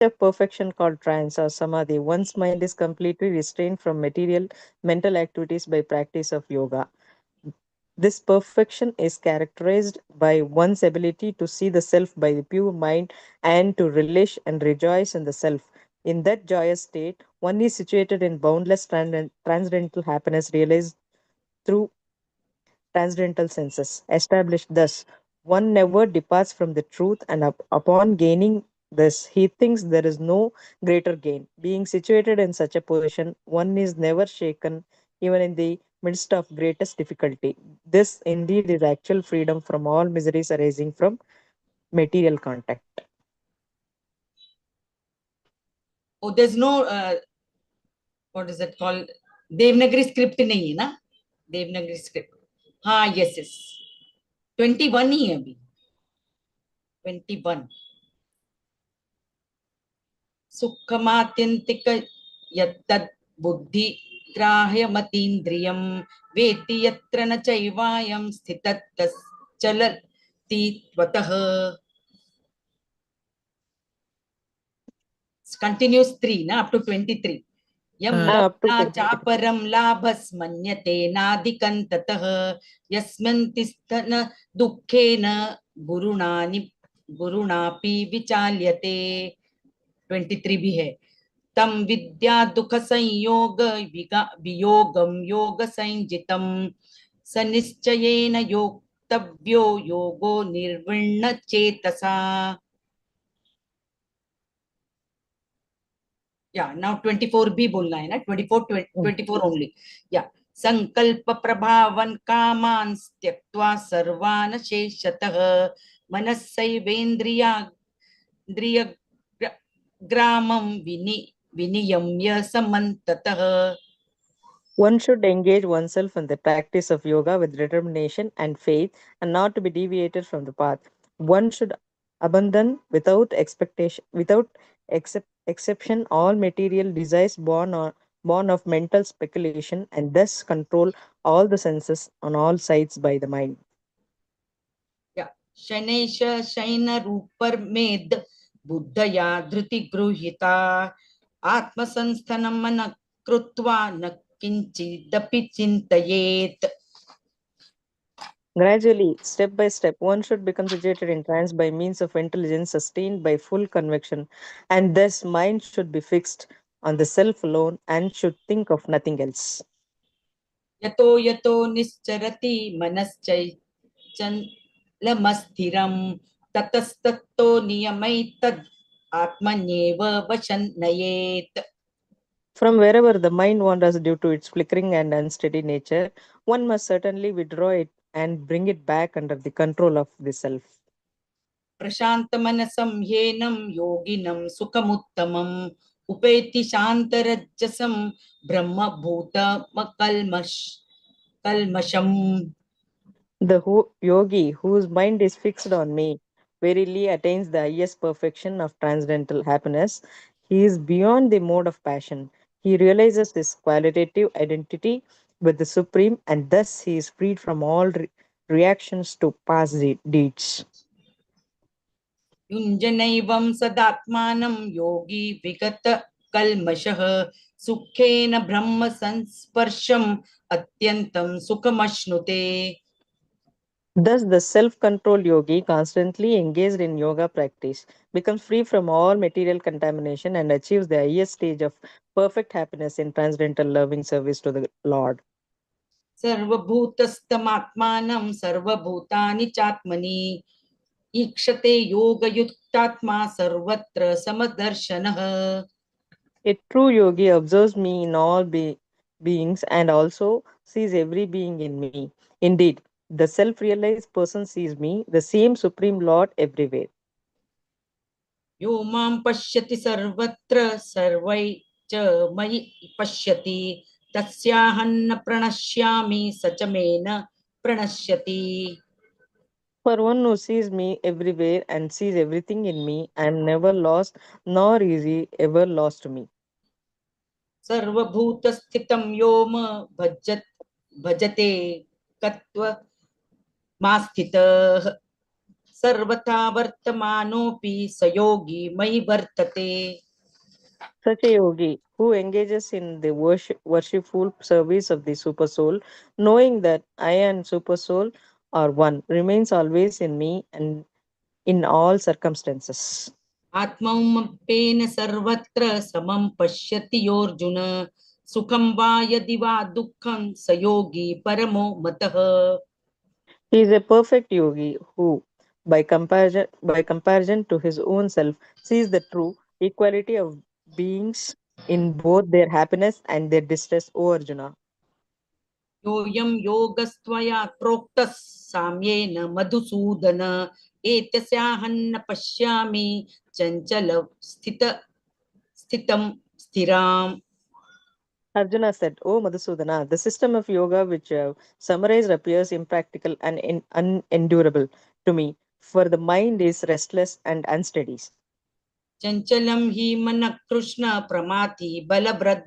a perfection called trance or samadhi. One's mind is completely restrained from material mental activities by practice of yoga. This perfection is characterized by one's ability to see the self by the pure mind and to relish and rejoice in the self. In that joyous state, one is situated in boundless transcendental happiness realized through transcendental senses. Established thus, one never departs from the truth, and upon gaining this, he thinks there is no greater gain. Being situated in such a position, one is never shaken, even in the midst of greatest difficulty. This indeed is actual freedom from all miseries arising from material contact. Oh, there's no, what is it called? Devanagari script nahi hai na? Devanagari script. हाँ, yes, yes. 21 ही है अभी. 21. सुखमात्यंतिक यत्तद् बुद्धि ग्राह्यमतीन्द्रियं वेत्ति यत्र न चैवायं स्थितः तच्चलति त्वतः. Continues 3 na up to 23. यं Up to लब्धा 23. चापरं लाभस्मन्यते नादिकं ततः यस्मिन् तिष्ठन् दुःखेन गुरुणापि विचाल्यते. 23 भी है. तम विद्या दुख संयोग वियोगम योग संजितम सनिश्चयेन योक्तव्यो योगो निर्विण्ण चेतसा. या नाउ 24 भी बोलना है ना. 24 ओनली. या संकल्प प्रभावन कामान त्यक्त्वा सर्वान् शेषतः मनस्सैवेन्द्रिय ग्रामं विनियम्य समन्ततः. One should engage oneself in the practice of yoga with determination and faith and not to be deviated from the path. One should abandon without expectation, without exception, all material desires born of mental speculation and thus control all the senses on all sides by the mind. या शनैश शयन रूपर मेद बुद्धया धृति गृहीता आत्मसंस्थनं मन कृत्वा न किंचिदपि चिन्तयेत्. Gradually, step by step, one should become situated in trance by means of intelligence sustained by full conviction, and thus mind should be fixed on the self alone and should think of nothing else. यतो यतो निश्चरति मनश्चैचलमस्थिरं ततस्ततो नियमैतद् आत्मन्येव वशं नयेत्. From wherever the mind wanders due to its flickering and unsteady nature, one must certainly withdraw it and bring it back under the control of the self. प्रशान्तमनसं ह्येनं योगिनं सुखमुत्तमम् उपेति शान्तरजसं कल्मषम्. The yogi whose mind is fixed on me verily attains the highest perfection of transcendental happiness. He is beyond the mode of passion. He realizes his qualitative identity with the Supreme, and thus he is freed from all reactions to past deeds. युञ्जनैवं सदात्मानं योगी विगत कल्मषः सुखेन ब्रह्म संस्पर्शम् अत्यन्तं सुखमश्नुते. Thus, the self controlled yogi, constantly engaged in yoga practice, becomes free from all material contamination and achieves the highest stage of perfect happiness in transcendental loving service to the Lord. सर्वभूतस्थमात्मानं सर्वभूतानि चात्मनि ईक्षते योगयुक्तात्मा सर्वत्र समदर्शनः. A true yogi observes me in all beings and also sees every being in me. Indeed, the self realized person sees me, the same Supreme Lord, everywhere. यो मां पश्यति सर्वत्र सर्वै च मयि पश्यति तस्याहं न प्रणश्यामि स च मे न प्रणश्यति. For one who sees me everywhere and sees everything in me, I am never lost, nor is he ever lost to me. सर्वभूतस्थितं यो भजते कत्व मास्थितः सर्वथा वर्तमानोऽपि स योगी मयि वर्तते. Such a yogi who engages in the worshipful service of the super soul, knowing that I and super soul are one, remains always in me and in all circumstances. आत्मौमप्येन सर्वत्र समं पश्यति योऽर्जुन सुखं वा यदि वा दुःखं स योगी परमो मतः. He is a perfect yogi who, by comparison to his own self, sees the true equality of beings in both their happiness and their distress, O Arjuna. योऽयं योगस्त्वया प्रोक्तः साम्येन मधुसूदन एतस्याहन्न पश्यामि चञ्चल स्थितं स्थिराम्. Arjuna said, O Madhusudana, the system of yoga which you have summarized appears impractical and unendurable to me, for the mind is restless and unsteady. चञ्चलं हि मनः कृष्ण प्रमाथि बलभद्रदृढं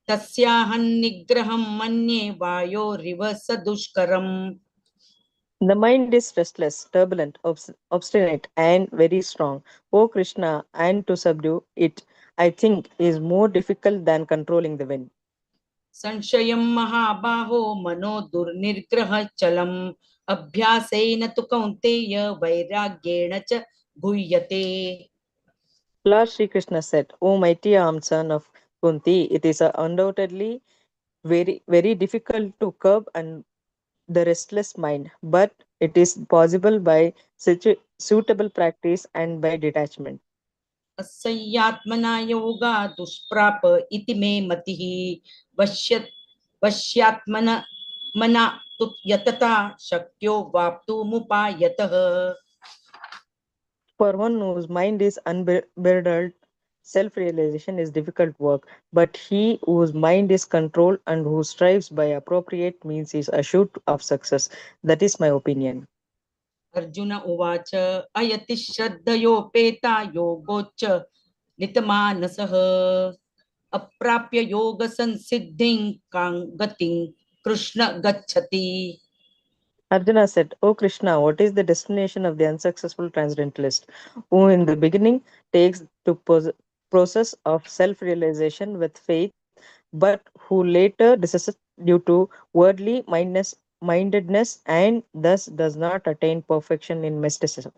तस्याहं निग्रहं मन्ये वायोरिव सदुष्करम्. The mind is restless, turbulent, obstinate, and very strong. O Krishna, and to subdue it, I think, is more difficult than controlling the wind. संशयं महाबाहो मनो दुर्निग्रह चलम् अभ्यासेन तु कौन्तेय वैराग्येण च गुह्यते. Lord Sri Krishna said, O mighty armed son of Kunti, it is undoubtedly very difficult to curb and the restless mind, but it is possible by suitable practice and by detachment. असंयात्मना yoga दुष्प्राप इति मे मतिः वश्य वश्यात्मन मना तु यतता शक्यो वाप्तुमुपायतः. For one whose mind is unbridled, self realization is difficult work, but he whose mind is controlled and who strives by appropriate means is assured of success. That is my opinion. Arjun उवाच अयति श्रद्धयोपेता योगोच्च नितमानसः अप्राप्य योग संसिद्धिं कां गतिं कृष्ण गच्छति. Arjuna said, O Krishna, what is the destination of the unsuccessful transcendentalist, who in the beginning takes to process of self realization with faith, but who later desists due to worldly mindedness and thus does not attain perfection in mysticism?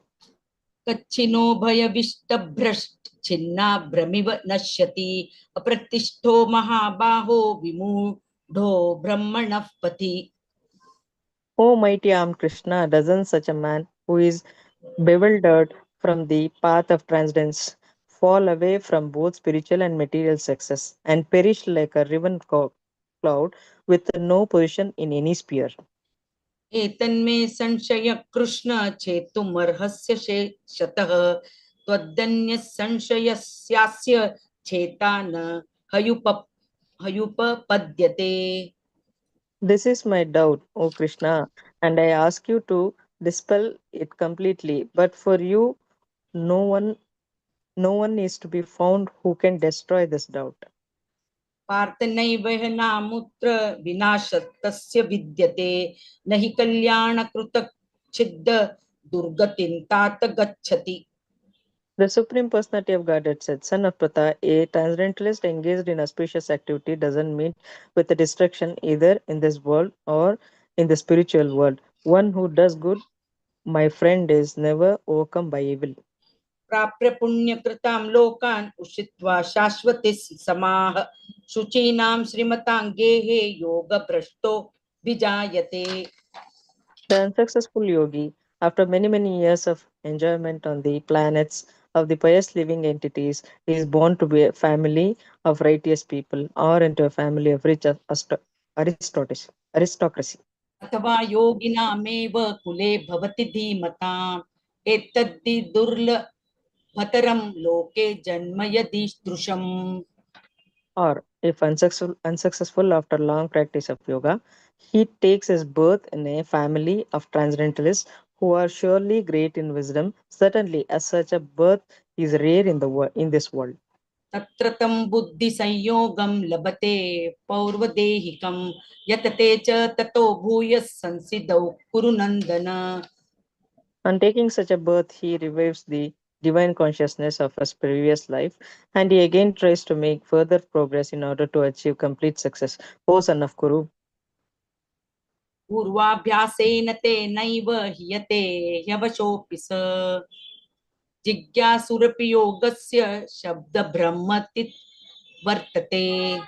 कच्छिनो भयविष्टभ्रष्ट छिन्ना भ्रमिव नश्यति अप्रतिष्ठो महाबाहो विमूढ़ो ब्रह्मणः पथि. O mighty armed Krishna, doesn't such a man who is bewildered from the path of transcendence fall away from both spiritual and material success and perish like a riven cloud with no position in any sphere? एतन्मे संशय कृष्ण छेतुमर्हस्य शतः त्वदन्य संशयस्यास्य छेता न हयुप हयुपपद्यते. This is my doubt, O Krishna, and I ask you to dispel it completely. But for you, no one, no one is to be found who can destroy this doubt. Partha नैव नामुत्र विनाशतस्य विद्यते न हि कल्याणकृत छिद्द दुर्गतिं तात गच्छति. The Supreme Personality of Godhead said, Son of Pratha, a transcendentalist engaged in auspicious activity doesn't meet with the destruction either in this world or in the spiritual world. One who does good, my friend, is never overcome by evil. प्राप्य पुण्यकृतां लोकान् उषित्वा शाश्वती समाः शुचीनां श्रीमतां गेहे योगभ्रष्टो विजायते. The unsuccessful yogi, after many years of enjoyment on the planets of the pious living entities, is born to be a family of righteous people or into a family of rich aristocracy. अथवा योगिनामेव कुले भवति धीमताम् एतद्धि दुर्लभतरं लोके जन्म यदीदृशम्. Or, if unsuccessful after long practice of yoga, he takes his birth in a family of transcendentalists who are surely great in wisdom. Certainly, as such a birth is rare in this world. तत्र तं बुद्धिसंयोगं लभते पौर्वदेहिकं यतते च ततो भूयः संसिदौ कुरु नन्दन. On taking such a birth, he revives the divine consciousness of his previous life, and he again tries to make further progress in order to achieve complete success. O son of Kuru, पूर्वाभ्यासेन तेनैव ह्रियते ह्यवशोऽपि स जिज्ञासुरपि योगस्य शब्दब्रह्मति वर्तते.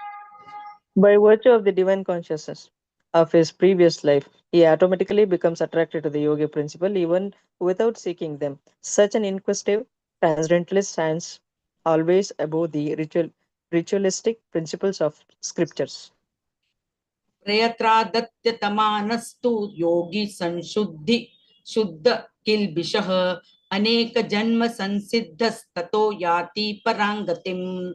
by virtue of the divine consciousness of his previous life, he automatically becomes attracted to the yoga principle even without seeking them. Such an inquisitive transcendentalist stands always above the ritualistic principles of scriptures. प्रयत्रादत्य तमानस्तु योगी संशुद्धि शुद्ध किल्बिषः अनेक जन्म संसिद्धस्ततो याति परांगतिम.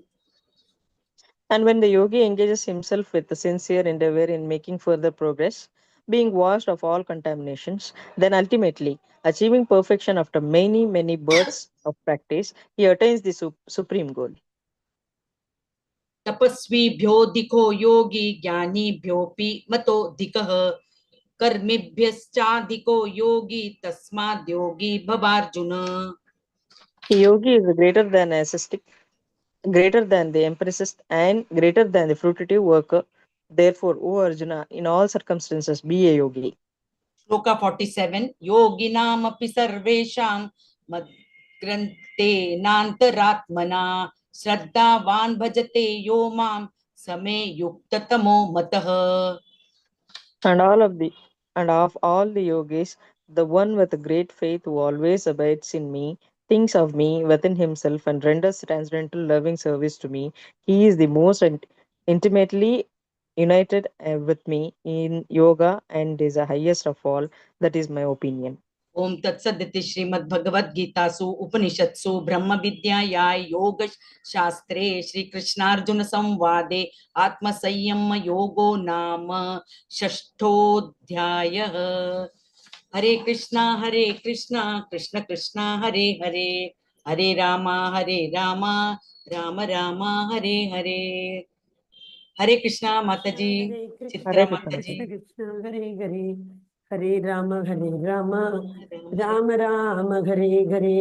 And when the yogi engages himself with a sincere endeavor in making further progress, being washed of all contaminations, then ultimately, achieving perfection after many, many births of practice, he attains the supreme goal. तपस्वीभ्योऽधिको योगी ज्ञानीभ्योऽपि मतोऽधिकः कर्मिभ्यश्चाधिको योगी तस्माद् योगी भवार्जुन. The yogi is greater than ascetic, greater than the empiricist, and greater than the fruitive worker. Therefore, O Arjuna, in all circumstances, be a yogi. Shloka 47 योगिनामपि सर्वेषां मद्ग्रन्थेनान्तरात्मना श्रद्धावान् भजते यो मां समे युक्ततमो मतः. And all of the and of all the yogis, the one with great faith who always abides in me, thinks of me within himself, and renders transcendental loving service to me, he is the most intimately united with me in yoga and is the highest of all. That is my opinion. ओम तत्सदिति श्रीमद् भगवद गीतासु उपनिषत्सु ब्रह्म विद्यायां योग शास्त्रे श्री कृष्णार्जुन संवादे आत्म संयम योगो नाम षष्ठोऽध्यायः. हरे कृष्णा कृष्ण कृष्णा हरे हरे, हरे रामा राम राम हरे हरे. हरे कृष्णा माताजी, हरे Chitra Hare Krishna Krishna माताजी. Mataji. Krishna Krishna Hare Hare, Hare Ram Ram Ram Hare Hare.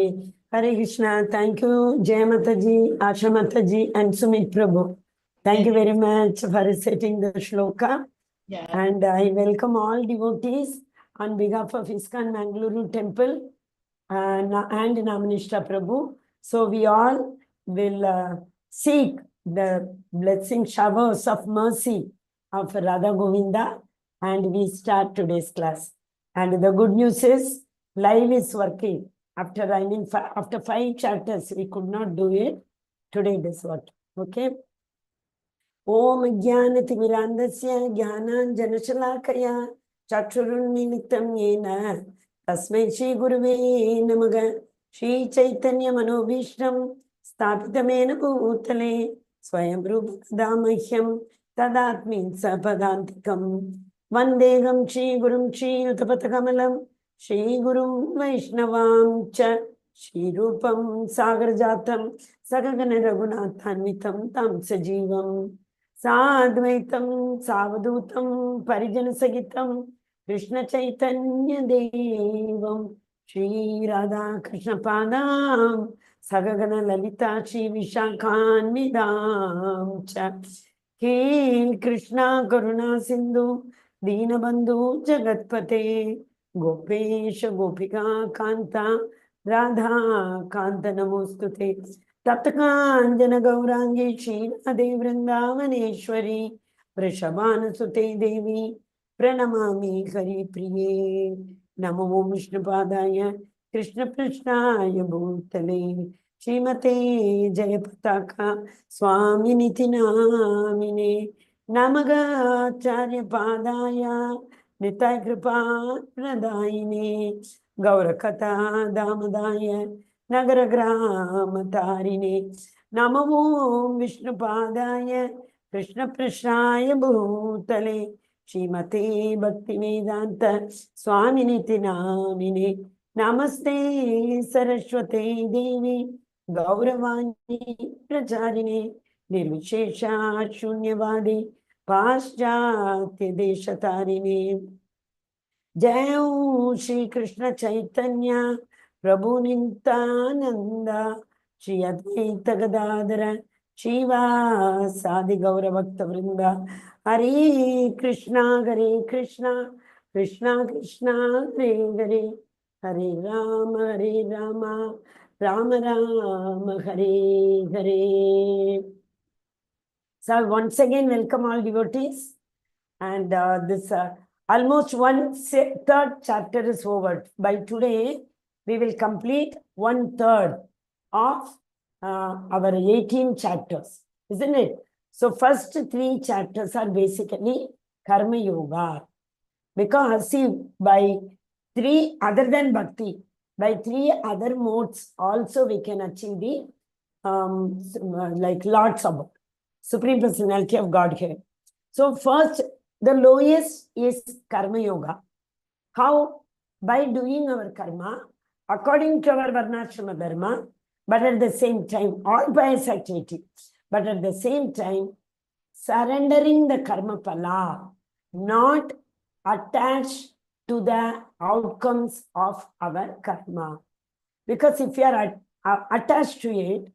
Hare Krishna. Thank you, Jay Mataji, Asha Mataji, and Sumit Prabhu. Thank you very much for reciting the shloka. Yeah. And I welcome all devotees on behalf of ISKCON Mangaluru Temple and Namanishta Prabhu. So we all will seek the blessing showers of mercy of Radha Govinda, and we start today's class. And the good news is live is working. After after 5 chapters, we could not do it. Today it is working. Okay. Om Jnanatimirandasya Jnananjanashalakaya Chakshurunnilitam Yena Tasmai Shri Guruve Namaga Shri Chaitanya Manobhishram Sthapitamena Bhutale Swayam Rupakadamahyam Tadatmin Sapadantikam Vandegam Shri Gurum Shri Utapatakamelam Shri Gurum Vaishnavam Cha Shri Rupam Sagarjatam Sagagana Raghunathanvitam Tam Sajivam साद्वैतं सावधूतं परिजनसहितं Krishna Chaitanya देवं श्री राधा कृष्ण पादां सगगन ललिता श्री विशाखान्वितां च हे कृष्णा करुणा सिंधु दीनबंधु जगत्पते गोपेश गोपिका कांता राधा कांत नमोस्तुते तप्तकांजन गौरांगी क्षीरदे वृंदावनेश्वरी वृषभानुसुते देवी प्रणमामि हरिप्रिये. नमो विष्णुपादाय कृष्णपृष्ठाय भूतले श्रीमते जय पताका स्वामिनिति नामिने नमगाचार्य पादाय निताय कृपा प्रदायिने गौरकथा दामदाय नगर ग्राम तारिणे नमो विष्णुपादाय कृष्ण पृष्ठाय भूतले श्रीमते भक्ति वेदांत स्वामिनिति नामिने नमस्ते सरस्वते देवी गौरवाणी प्रचारिणे निर्विशेषा शून्यवादी पाश्चात्य देशतारिणे Jai Shri Krishna Chaitanya Prabhu Nityananda Shri Advaita Gadadhara Shiva Sadi Gaura Bhakta Vrinda Hare Krishna Krishna Krishna Hare Hare Hare Rama Rama Rama Hare Hare. So once again welcome all devotees, and this almost third chapter is over. By today, we will complete 1/3 of our 18 chapters, isn't it? So first 3 chapters are basically Karma Yoga. Because see, by 3 other than Bhakti, by 3 other modes also we can achieve the like Lord Sabbath, Supreme Personality of Godhead. So first, the lowest is Karma Yoga. How? By doing our karma according to our Varnashrama Dharma, but at the same time, all pious activity, but at the same time, surrendering the karma pala, not attached to the outcomes of our karma. Because if you are attached to it,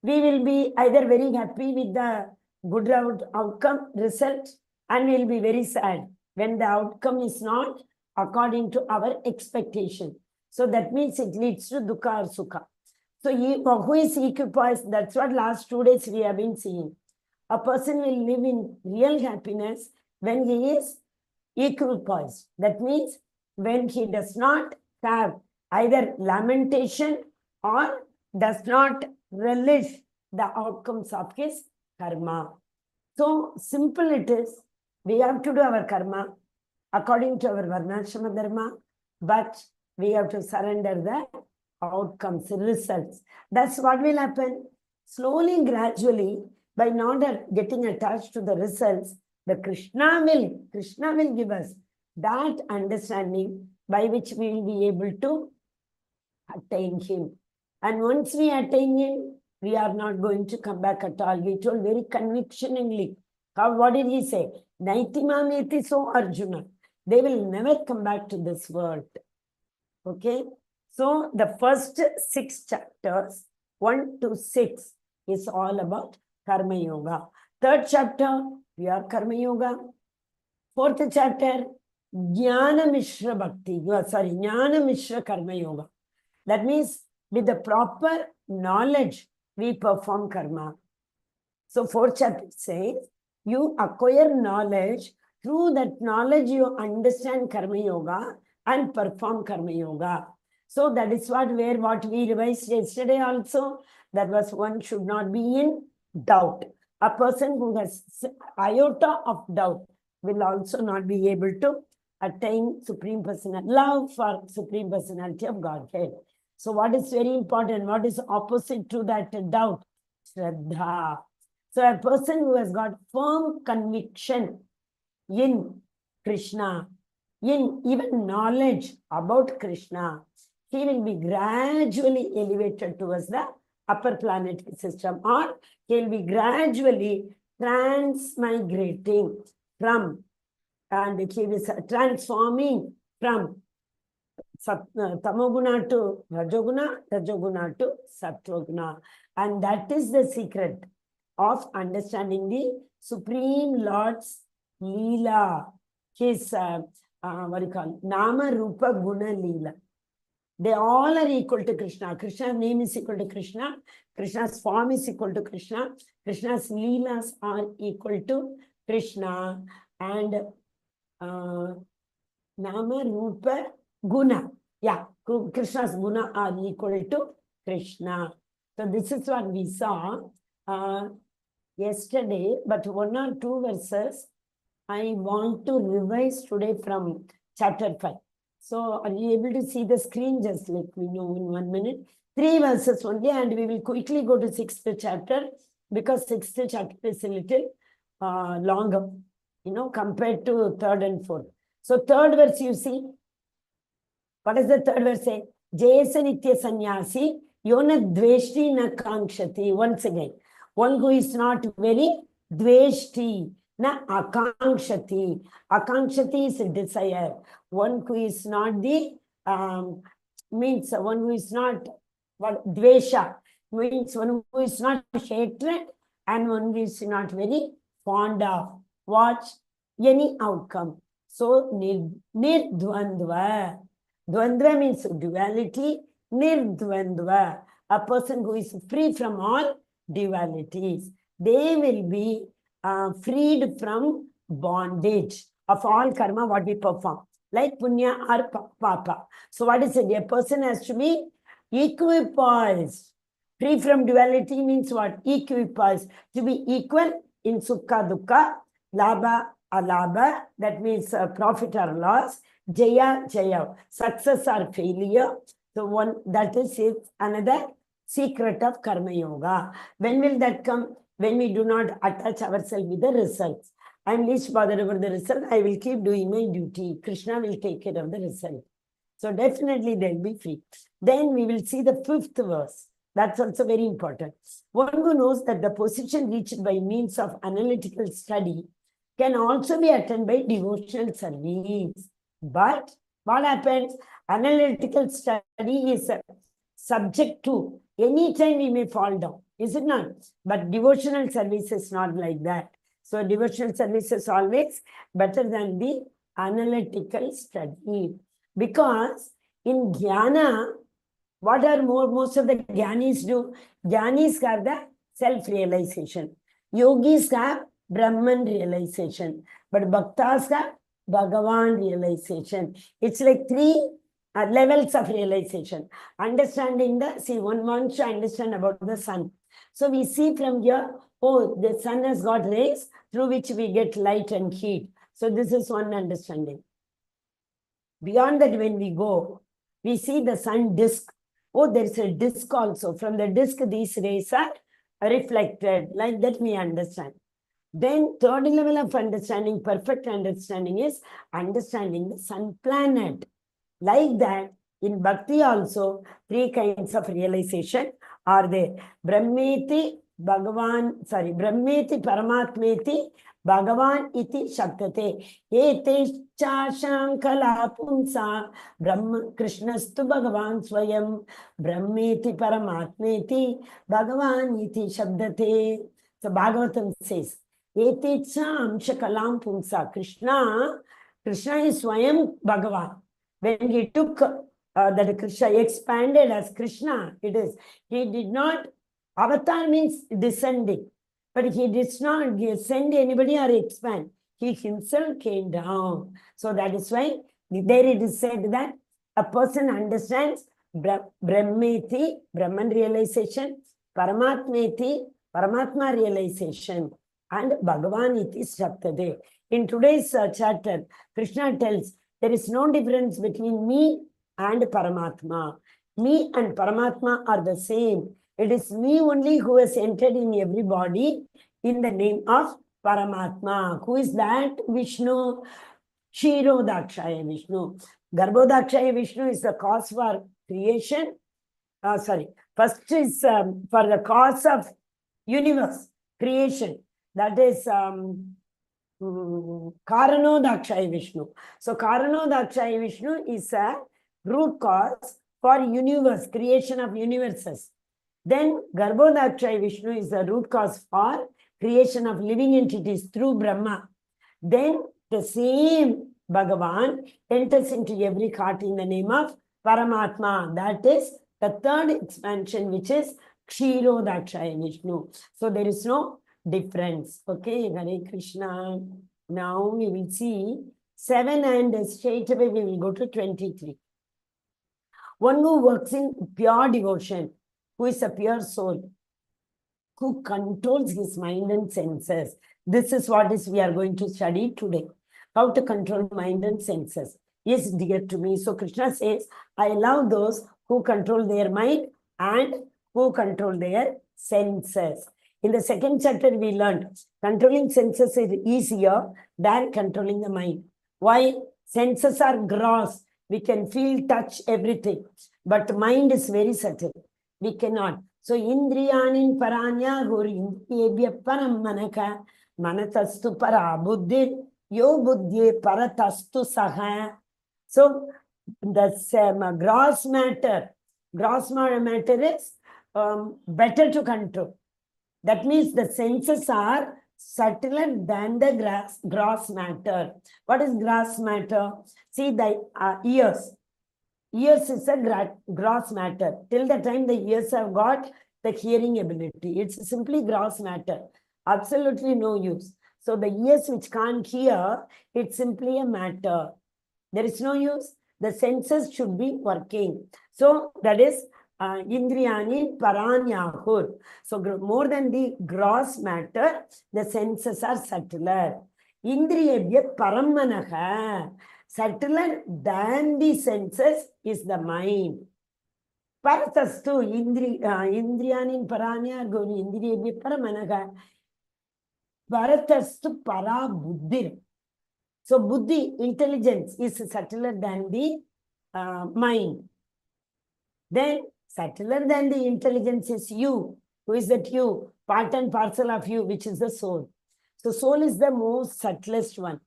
we will be either very happy with the good outcome result, and we will be very sad when the outcome is not according to our expectation. So that means it leads to dukkha or sukha. So who is equipoised? That's what last 2 days we have been seeing. A person will live in real happiness when he is equipoised. That means when he does not have either lamentation or does not relish the outcomes of his karma. So simple it is. We have to do our karma according to our Varnashrama Dharma, but we have to surrender the outcomes, results. That's what will happen. Slowly, gradually, by not getting attached to the results, the Krishna will give us that understanding by which we will be able to attain him. And once we attain him, we are not going to come back at all. We told very convictioningly. What did he say? Naitimameti so Arjuna. They will never come back to this world. Okay? So the first 6 chapters, 1 to 6, is all about Karma Yoga. 3rd chapter, we are Karma Yoga. 4th chapter, Jnana Mishra Bhakti. Jnana Mishra Karma Yoga. That means with the proper knowledge, we perform karma. So 4th chapter says, you acquire knowledge. Through that knowledge, you understand Karma Yoga and perform Karma Yoga. So that is what we revised yesterday also. That was one should not be in doubt. A person who has iota of doubt will also not be able to attain Supreme Personality, love for Supreme Personality of Godhead. So what is very important? What is opposite to that doubt? Shraddha. So a person who has got firm conviction in Krishna, in even knowledge about Krishna, he will be gradually elevated towards the upper planetary system, or he will be gradually transmigrating from, and he is transforming from Tamoguna to Rajoguna, Rajoguna to Sattoguna. And that is the secret of understanding the Supreme Lord's Leela, his, what do you call it? Nama Rupa Guna Leela. They all are equal to Krishna. Krishna's name is equal to Krishna. Krishna's form is equal to Krishna. Krishna's Leelas are equal to Krishna. And Nama Rupa Guna. Yeah, Krishna's Guna are equal to Krishna. So this is what we saw yesterday, but 1 or 2 verses I want to revise today from chapter 5. So are you able to see the screen? Just let me know in 1 minute. 3 verses only, and we will quickly go to 6th chapter, because 6th chapter is a little longer, compared to 3rd and 4th. So 3rd verse, you see. What does the 3rd verse say? Jayasa Nitya Sannyasi, Yona Dveshti Na Kankshati. Once again, one who is not very Dveshti, Na Akankshati. Akankshati is desire. one who is not the, means one who is not, what, dvesha, means one who is not hatred, and one who is not very fond of, watch, any outcome. So, nirdvandva. Dvandva means duality. Nirdvandva, a person who is free from all dualities. They will be freed from bondage of all karma what we perform, like punya or papa. So what is it? A person has to be equipoised. Free from duality means what? Equipoised. To be equal in sukha dukkha, labha alabha, that means profit or loss, jaya jaya, success or failure. So one, that is another secret of karma yoga. When will that come? When we do not attach ourselves with the results. I am least bothered about the result. I will keep doing my duty. Krishna will take care of the result. So definitely they'll be free. Then we will see the 5th verse. That's also very important. One who knows that the position reached by means of analytical study can also be attained by devotional service. But what happens? Analytical study is subject to anytime we may fall down, is it not? But devotional service is not like that. So devotional service is always better than the analytical study. Because in Dhyana, what are most of the Jnanis do? Jnanis have the self-realization. Yogis have Brahman realization. But Bhaktas have Bhagavan realization. It's like 3 levels of realization. Understanding the, see, one wants to understand about the sun. So we see from here, oh, the sun has got rays through which we get light and heat. So this is one understanding. Beyond that, when we go, we see the sun disk. Oh, there's a disk also. From the disk, these rays are reflected. Like that we understand. Then 3rd level of understanding, perfect understanding, is understanding the sun planet. Like that, in Bhakti also, 3 kinds of realization are there. Brahmeti Paramatmeti Bhagavan iti Shaktate. Ete Chashankala Punsa Brahma Krishnastu Bhagavan Swayam Brahmeti Paramatmeti Bhagavan iti Shabdate. So Bhagavatam says, Ete Chashankala Punsa. Krishna is Swayam Bhagavan. When he took that Krishna expanded as Krishna, it is, he did not, avatar means descending, but he did not send anybody or expand. He himself came down. So that is why there it is said that a person understands Brahmeti, Brahman realization, Paramatmeti, Paramatma realization, and Bhagavan iti Shaktade. In today's chapter, Krishna tells, there is no difference between me and Paramatma. Me and Paramatma are the same. It is me only who has entered in every body in the name of Paramatma. Who is that? Vishnu. Kshirodakshaya Vishnu. Garbhodakshaya Vishnu is the cause for creation. First is for the cause of universe, creation. That is Karanodakshaya Vishnu. So Karanodakshaya Vishnu is a root cause for universe, creation of universes. Then Garbhodakshaya Vishnu is the root cause for creation of living entities through Brahma. Then the same Bhagavan enters into every heart in the name of Paramatma. That is the 3rd expansion, which is Kshirodakshaya Vishnu. So there is no difference. Okay, Hare Krishna. Now we will see 7 and straight away we will go to 23. One who works in pure devotion, who is a pure soul, who controls his mind and senses. This is what we are going to study today. How to control mind and senses is dear to me. So Krishna says, I love those who control their mind and who control their senses. In the 2nd chapter, we learned controlling senses is easier than controlling the mind. Why? Senses are gross. We can feel, touch, everything. But mind is very subtle. We cannot. So, Indriyanin paranya gori indriyebhya param manaka manatastu para buddhir yo buddhye paratastu saha. So the gross matter is better to control. That means the senses are subtler than the gross matter. What is gross matter? See the ears. Ears is a gross matter. Till the time the ears have got the hearing ability, it's simply gross matter. Absolutely no use. So the ears which can't hear, it's simply a matter. There is no use. The senses should be working. So that is Indriyani Paranyahur. So more than the gross matter, the senses are subtler. Indriyabhya Paramanaha. Subtler than the senses is the mind. Paratastu Indriyani Paranya Goni Indriyabhya Paramanaha. Paratastu Para Buddhir. So buddhi, intelligence, is subtler than the mind. Then subtler than the intelligence is you. Who is that you? Part and parcel of you, which is the soul. So soul is the most subtlest one.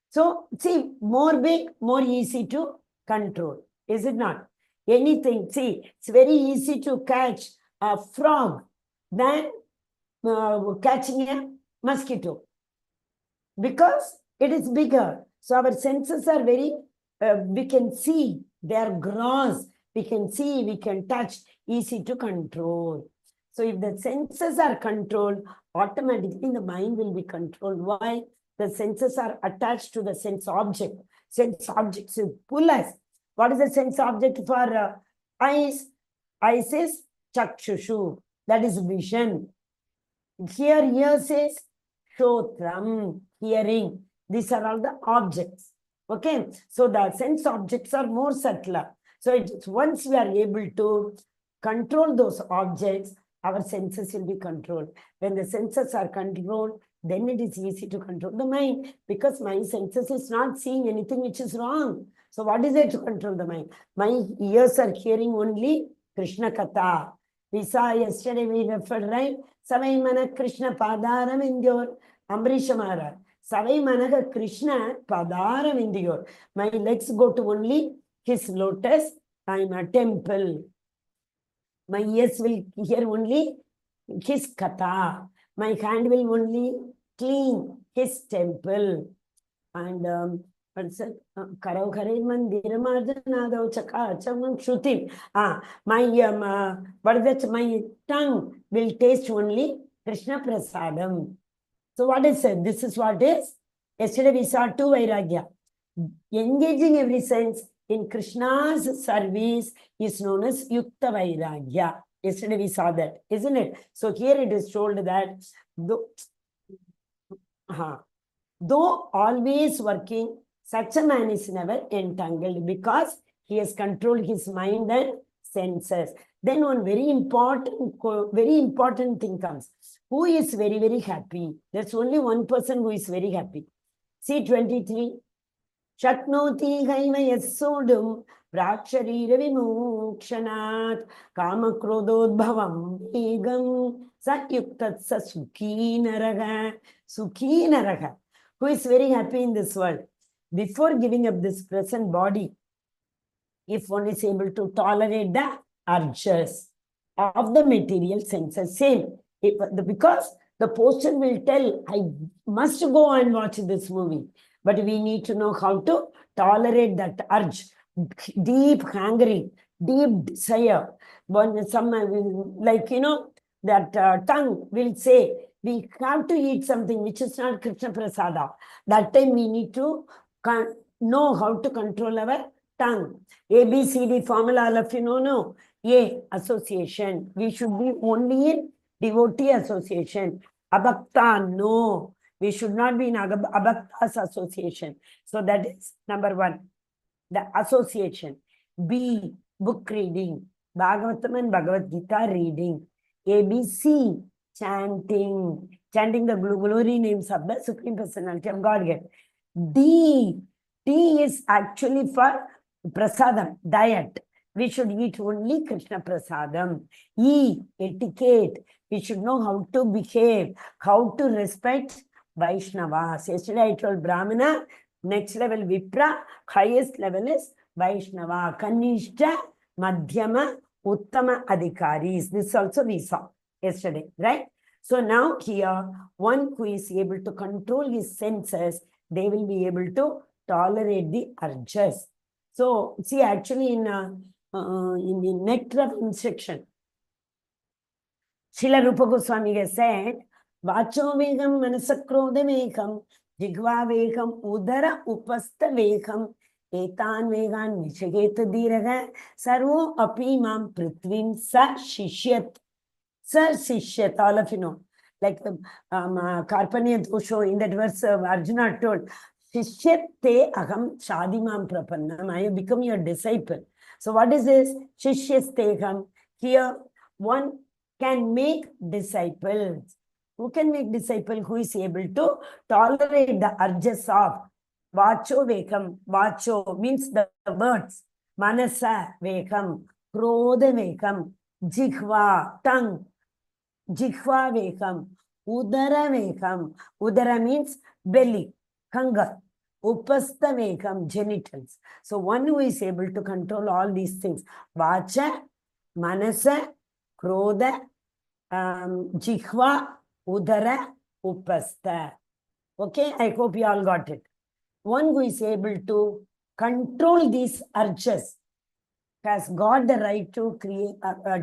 So see, more big, more easy to control. Is it not? Anything, see, it's very easy to catch a frog than catching a mosquito. Because it is bigger. So our senses are very, we can see, they are gross. We can see, we can touch, easy to control. So if the senses are controlled, automatically the mind will be controlled. Why? The senses are attached to the sense object. Sense objects will pull us. What is the sense object for eyes? Eyes is chakshushu. That is vision. Here, ears is shotram, hearing. These are all the objects. Okay. So the sense objects are more subtler. So it's once we are able to control those objects, our senses will be controlled. When the senses are controlled, then it is easy to control the mind, because my senses is not seeing anything which is wrong. So what is it to control the mind? My ears are hearing only Krishna Katha. We saw yesterday, we referred, right? Savai Mana Krishna Padaram Indyor. Ambrisha Maharaj. Savai Managa Krishna Padaram Indyor. My legs go to only his lotus. I am a temple. My ears will hear only his Katha. My hand will only clean his temple. And what's it? Karav Kare Mandiramardhanadav Chaka Chamam Shrutim. My what is that? My tongue will taste only Krishna Prasadam. So what is it? This is what is. Yesterday we saw two Vairagya. Engaging every sense in Krishna's service is known as Yukta Vairagya. Yesterday we saw that, isn't it? So here it is told that though always working, such a man is never entangled, because he has controlled his mind and senses. Then one very important thing comes. Who is very, very happy? There's only one person who is very happy. See 23. Shaknoti Haiva Yasodum Praksharira Vimukshanat Kamakrododbhavam Egam Satyuktatsa Sukhinaraga. Sukhinaraga. Who is very happy in this world? Before giving up this present body, if one is able to tolerate the urges of the material senses, same. Because the poster will tell, I must go and watch this movie. But we need to know how to tolerate that urge, deep hungry, deep desire. When some, like, that tongue will say, we have to eat something which is not Krishna Prasada. That time we need to know how to control our tongue. A, B, C, D formula, all of you know, no. A, association. We should be only in devotee association. Abhakta, no. We should not be in Abhakta's association. So that is number one, the association. B, book reading. Bhagavatam and Bhagavad Gita reading. A, B, C, chanting. Chanting the glory names of the Supreme Personality of Godhead. D, T is actually for prasadam, diet. We should eat only Krishna prasadam. E, etiquette. We should know how to behave, how to respect Vaishnavas. Yesterday I told Brahmana, Next level Vipra, highest level is Vaishnava, Kanishta, Madhyama, Uttama Adhikaris. This also we saw yesterday, right? So now here, one who is able to control his senses, they will be able to tolerate the urges. So see, actually in the nectar of instruction, Srila Rupa Goswami has said, Vacho vegam manasakrodha vegam, jigva vegam udara upasta vegam, etan vegan nishageta diraga, sarvo api mam prithvim sa shishyat. Sa shishyat, all of you know. Like Karpanya Dosho, in that verse, Arjuna told, Shishyat te aham shadimam prapannam. I have become your disciple. So what is this? Shishyat te aham. Here, one can make disciples. Who can make disciple? Who is able to tolerate the urges of Vacho vekam. Vacho means the words. Manasa vekam. Krodha vekam. Jikhva, tongue. Jikhva vekam. Udara vekam. Udara means belly, hunger. Upastha vekam, genitals. So one who is able to control all these things. Vacha, manasa, krodha, jikhva, udara, upastha. Okay, I hope you all got it. One who is able to control these urges has got the right to create,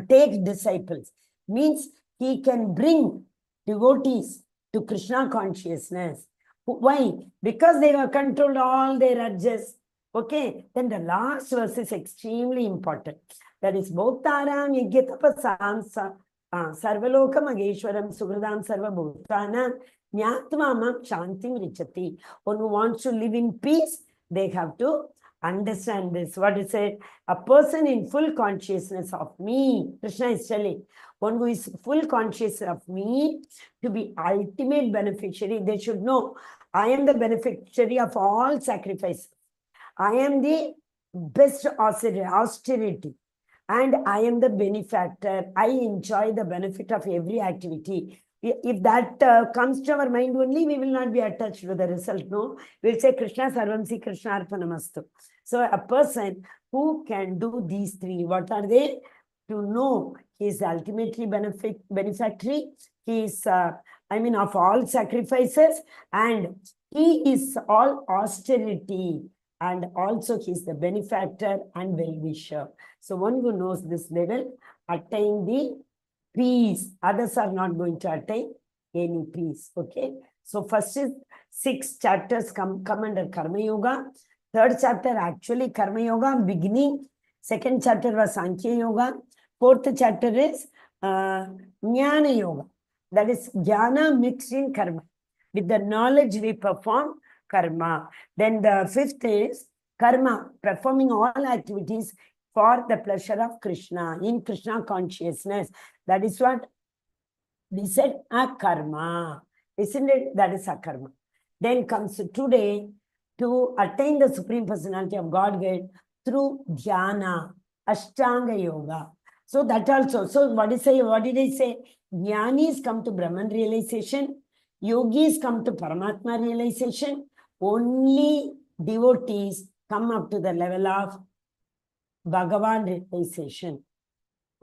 take disciples. Means he can bring devotees to Krishna consciousness. Why? Because they have controlled all their urges. Okay, then the last verse is extremely important. That is Bhoktaram Yagyatapasam Sarvalokam Ageshwaram Sugradam Sarva Bhutanam Nyatmamam Shantim Richati. One who wants to live in peace, they have to understand this. What is it? A person in full consciousness of me, Krishna is telling, one who is full conscious of me to be ultimate beneficiary, they should know, I am the beneficiary of all sacrifices. I am the best austerity. And I am the benefactor. I enjoy the benefit of every activity. If that comes to our mind only, we will not be attached to the result. No, we'll say Krishna Sarvamsi Krishna Arpanamastu. So a person who can do these three, what are they? To know he is ultimately benefactory. He is, of all sacrifices, and he is all austerity. And also he is the benefactor and well-wisher. So one who knows this level, attain the peace. Others are not going to attain any peace. Okay. So first is 6 chapters come under Karma Yoga. 3rd chapter actually Karma Yoga beginning. 2nd chapter was Sankhya Yoga. 4th chapter is Jnana Yoga. That is Dhyana mixed in Karma. With the knowledge we perform Karma. Then the 5th is Karma, performing all activities for the pleasure of Krishna, in Krishna consciousness. That is what we said, akarma. Isn't it? That is akarma. Then comes today to attain the Supreme Personality of Godhead through Dhyana, Ashtanga Yoga. So that also. So what did I say? Jnanis come to Brahman realization. Yogis come to Paramatma realization. Only devotees come up to the level of Bhagavan realization.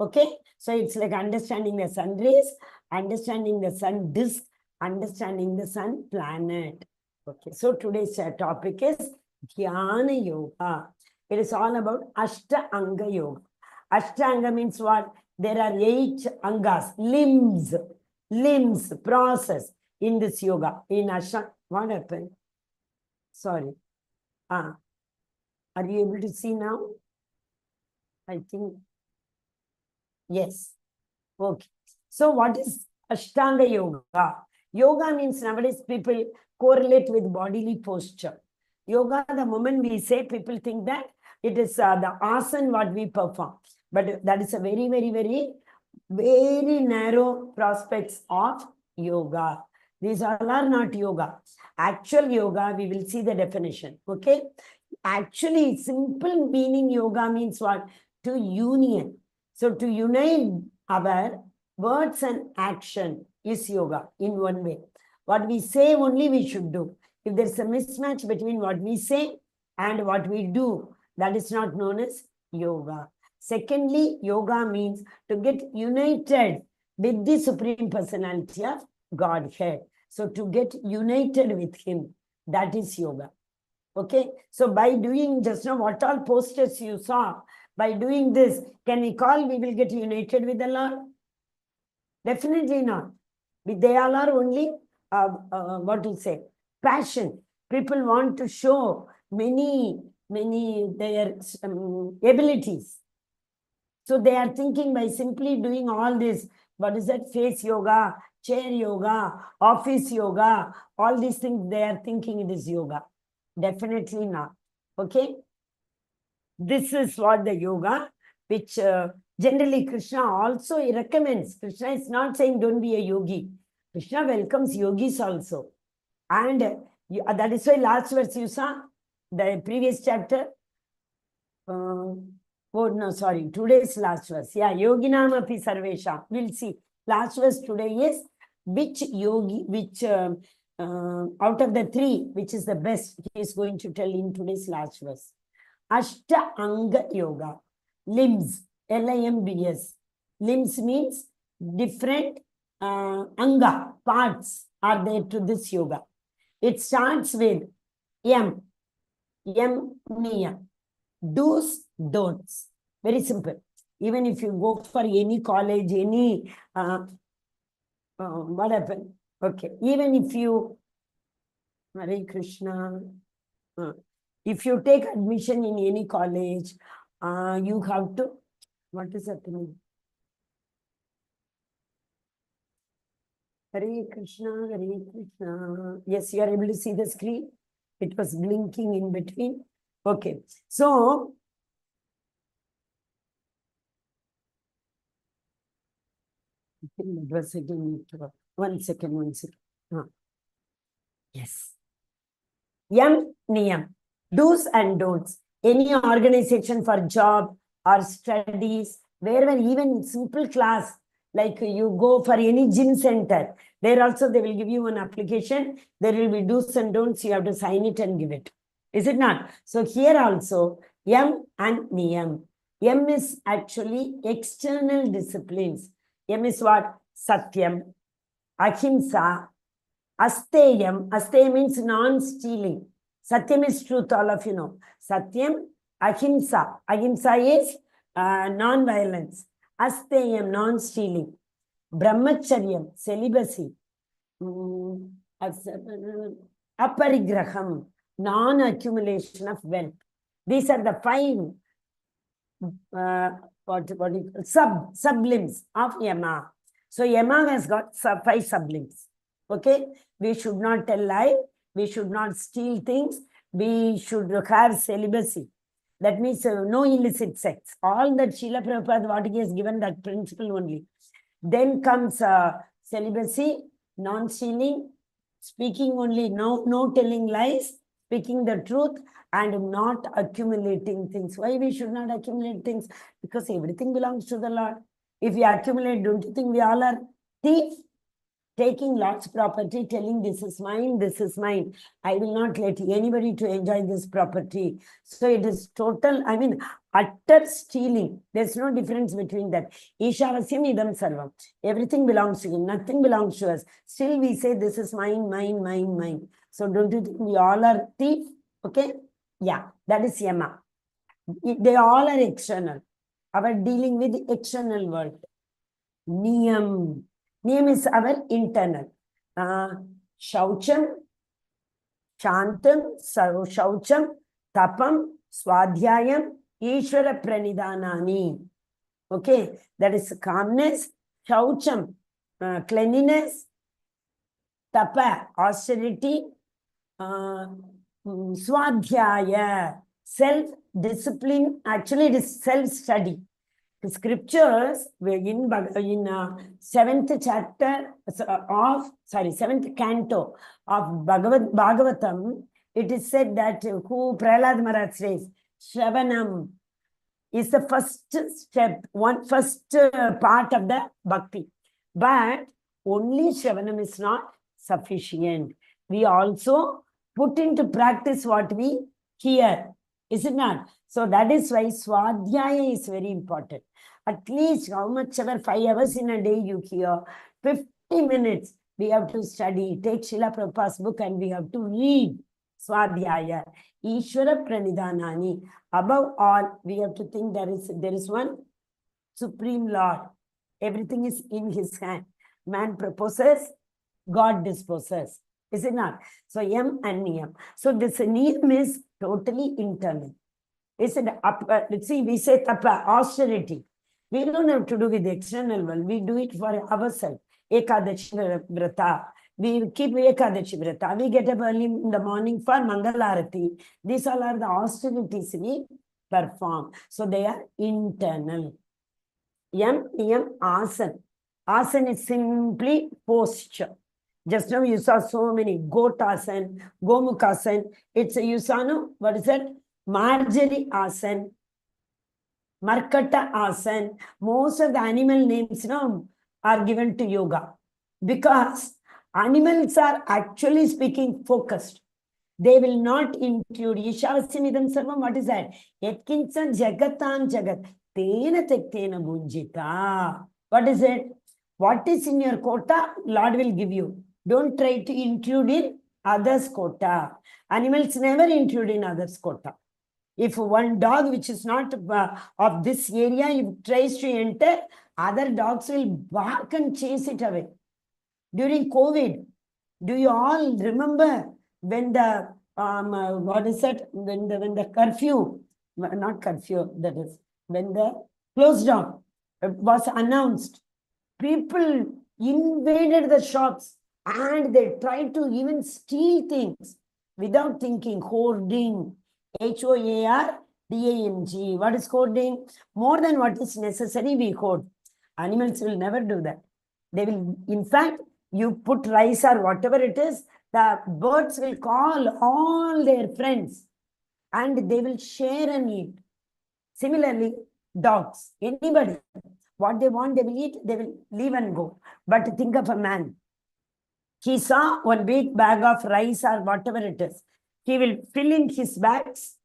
Okay, so it's like understanding the sun rays, understanding the sun disk, understanding the sun planet. Okay, so today's topic is Dhyana Yoga. It is all about Ashtanga Yoga. Ashtanga means what? There are 8 angas, limbs, process in this yoga. In Ashtanga, what happened? Sorry. Are you able to see now? I think, yes. Okay. So what is Ashtanga Yoga? Yoga means nowadays people correlate with bodily posture. Yoga, the moment we say, people think that it is the asana what we perform. But that is a very, very, very, very narrow prospects of yoga. These all are not yoga. Actual yoga, we will see the definition. Okay. Actually, simple meaning yoga means what? To union. So to unite our words and action is yoga in one way. What we say only we should do. If there's a mismatch between what we say and what we do, that is not known as yoga. Secondly, yoga means to get united with the Supreme Personality of Godhead. So to get united with Him, that is yoga. Okay, so by doing just now what all posters you saw, by doing this, can we call we will get united with the Lord? Definitely not. They all are only, what to say, passion. People want to show many their abilities. So they are thinking by simply doing all this, what is that, face yoga, chair yoga, office yoga, all these things, they are thinking it is yoga. Definitely not. Okay. This is what the yoga, which generally Krishna also recommends. Krishna is not saying don't be a yogi. Krishna welcomes yogis also. And that is why last verse you saw, the previous chapter. Oh no, sorry, today's last verse. Yeah, yoginam api sarvesha. We'll see. Last verse today is which yogi, which out of the three, which is the best, he is going to tell in today's last verse. Ashta Anga Yoga. Limbs, Limbs. Limbs means different Anga, parts are there to this yoga. It starts with Yam, Niya. Do's, don'ts. Very simple. Even if you go for any college, any, what happened? Okay. Even if you, Hare Krishna, if you take admission in any college, you have to, what is happening? Hare Krishna, Hare Krishna. Yes, you are able to see the screen. It was blinking in between. Okay. So, one second. Yes. Yam, Niyam. Do's and don'ts. Any organization for job or studies, wherever even simple class, like you go for any gym center, there also they will give you an application. There will be do's and don'ts. You have to sign it and give it. Is it not? So here also, Yam and Niyam. Yam is actually external disciplines. Yam is what? Satyam, Ahimsa, Asteyam. Asteyam means non-stealing. Satyam is truth, all of you know. Satyam, Ahimsa. Ahimsa is non-violence. Asteyam, non-stealing. Brahmacharyam, celibacy. Aparigraham, non-accumulation of wealth. These are the 5 sublimbs of Yama. So Yama has got 5 sublimbs. Okay, we should not tell lie, we should not steal things, we should have celibacy. That means no illicit sex. All that Srila Prabhupada, what he has given, that principle only. Then comes celibacy, non-stealing, speaking only, no telling lies, speaking the truth, and not accumulating things. Why we should not accumulate things? Because everything belongs to the Lord. If we accumulate, don't you think we all are thieves? Taking Lord's property, telling this is mine, this is mine. I will not let anybody to enjoy this property. So it is total, utter stealing. There's no difference between that. Ishavasyam idam sarvam. Everything belongs to him. Nothing belongs to us. Still we say this is mine, mine, mine, mine. So don't you think we all are thieves? Okay? Yeah, that is Yama. They all are external. Our dealing with the external world. Niyam. Niyam is our internal. Shaucham, Shantam, Shaucham, Tapam, Swadhyayam, Ishvara Pranidhanani. Okay, that is calmness. Shaucham, cleanliness. Tapa, austerity. Swadhyaya, self-discipline. Actually, it is self-study. The scriptures were in 7th chapter of, 7th canto of Bhagavatam, it is said that who Prahlad Maharaj says, Shravanam is the first step, first part of the bhakti. But only Shravanam is not sufficient. We also put into practice what we hear. Is it not? So that is why Swadhyaya is very important. At least how much ever 5 hours in a day you hear, 50 minutes we have to study. Take Srila Prabhupada's book and we have to read Swadhyaya. Ishvara Pranidhanani. Above all, we have to think there is one Supreme Lord. Everything is in his hand. Man proposes, God disposes. Is it not? So Yam and Niyam. So this Niyam is totally internal. Is it let's see, we say tapa, austerity. We don't have to do with the external world. We do it for ourselves. Ekadashi Vrata. We keep Ekadashi Vrata. We get up early in the morning for Mangalarati. These all are the austerities we perform. So they are internal. Yam, Niyam, Asan. Asan is simply posture. Just now you saw so many. Gotasan, Gomukhasan. It's a Yusano. What is that? Marjorie Asan. Markata Asan. Most of the animal names now are given to yoga. Because animals are actually speaking focused. They will not include Ishavasyanidam Sarvam. What is that? Yatkinsa Jagatam Jagat. Tena Tektena Bunjita. What is it? What is in your quota, Lord will give you. Don't try to include in others' quota. Animals never include in others' quota. If one dog which is not of this area, if tries to enter, other dogs will bark and chase it away. During COVID, do you all remember when the what is that? When the curfew, not curfew, that is when the close down was announced, people invaded the shops and they tried to even steal things without thinking. Hoarding, Hoarding. What is hoarding? More than what is necessary, we hoard. Animals will never do that. They will, in fact, you put rice or whatever it is, the birds will call all their friends and they will share and eat. Similarly, dogs, anybody, what they want, they will eat, they will leave and go. But think of a man. He saw one big bag of rice or whatever it is. He will fill in his bags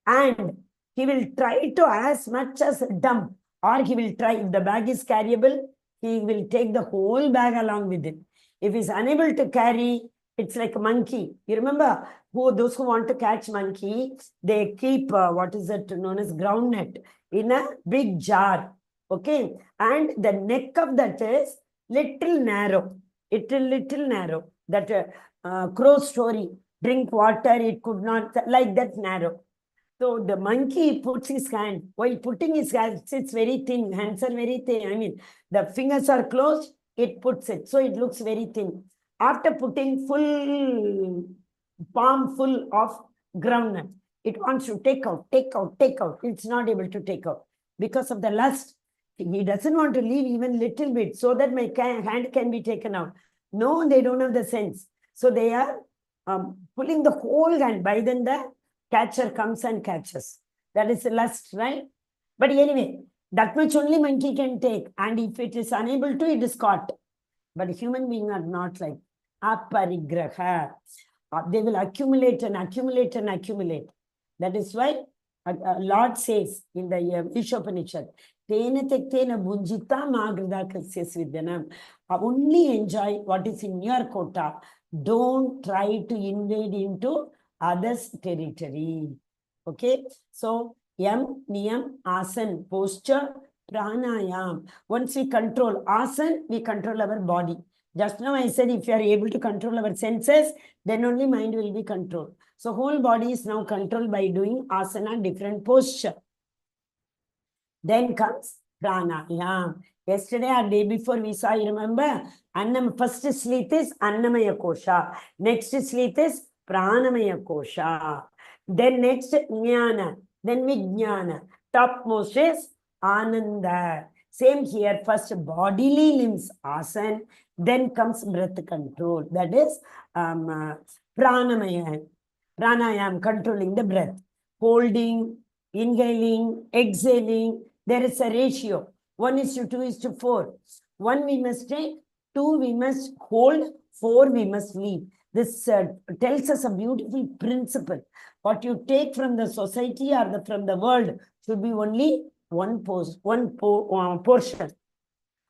and he will try to as much as dump, or he will try, if the bag is carryable, he will take the whole bag along with it. If he's unable to carry, it's like a monkey. You remember those who want to catch monkey, they keep what is it known as groundnut in a big jar. Okay. And the neck of that is little narrow. Little narrow. That crow story. Drink water, it could not, like that narrow. So the monkey puts his hand, while putting his hands, it's very thin, hands are very thin. I mean, the fingers are closed, it puts it. So it looks very thin. After putting full palm full of groundnut, it wants to take out. It's not able to take out because of the lust. He doesn't want to leave even little bit so that my hand can be taken out. No, they don't have the sense. So they are pulling the whole hand. By then the catcher comes and catches. That is the lust, right? But anyway, that much only monkey can take. And if it is unable to, it is caught. But human beings are not like aparigraha. They will accumulate and accumulate and accumulate. That is why Lord says in the Ishopanishad, Tena tektena bunjita magrada kasyas vidyanam. Only enjoy what is in your quota. Don't try to invade into others' territory. Okay? So, Yam, Niyam, Asan, posture, Pranayam. Once we control Asan, we control our body. Just now I said if you are able to control our senses, then only mind will be controlled. So whole body is now controlled by doing asana, different posture. Then comes pranayam. Yesterday or day before we saw, you remember? First sleep is Annamaya Kosha. Next sleep is Pranamaya Kosha. Then next Jnana. Then Vijnana. Topmost is Ananda. Same here. First bodily limbs Asan. Then comes breath control. That is Pranamaya. Pranayam, controlling the breath. Holding, inhaling, exhaling. There is a ratio. 1:2:4. 1 we must take, 2 we must hold, 4 we must leave. This tells us a beautiful principle. What you take from the society or from the world should be only one portion.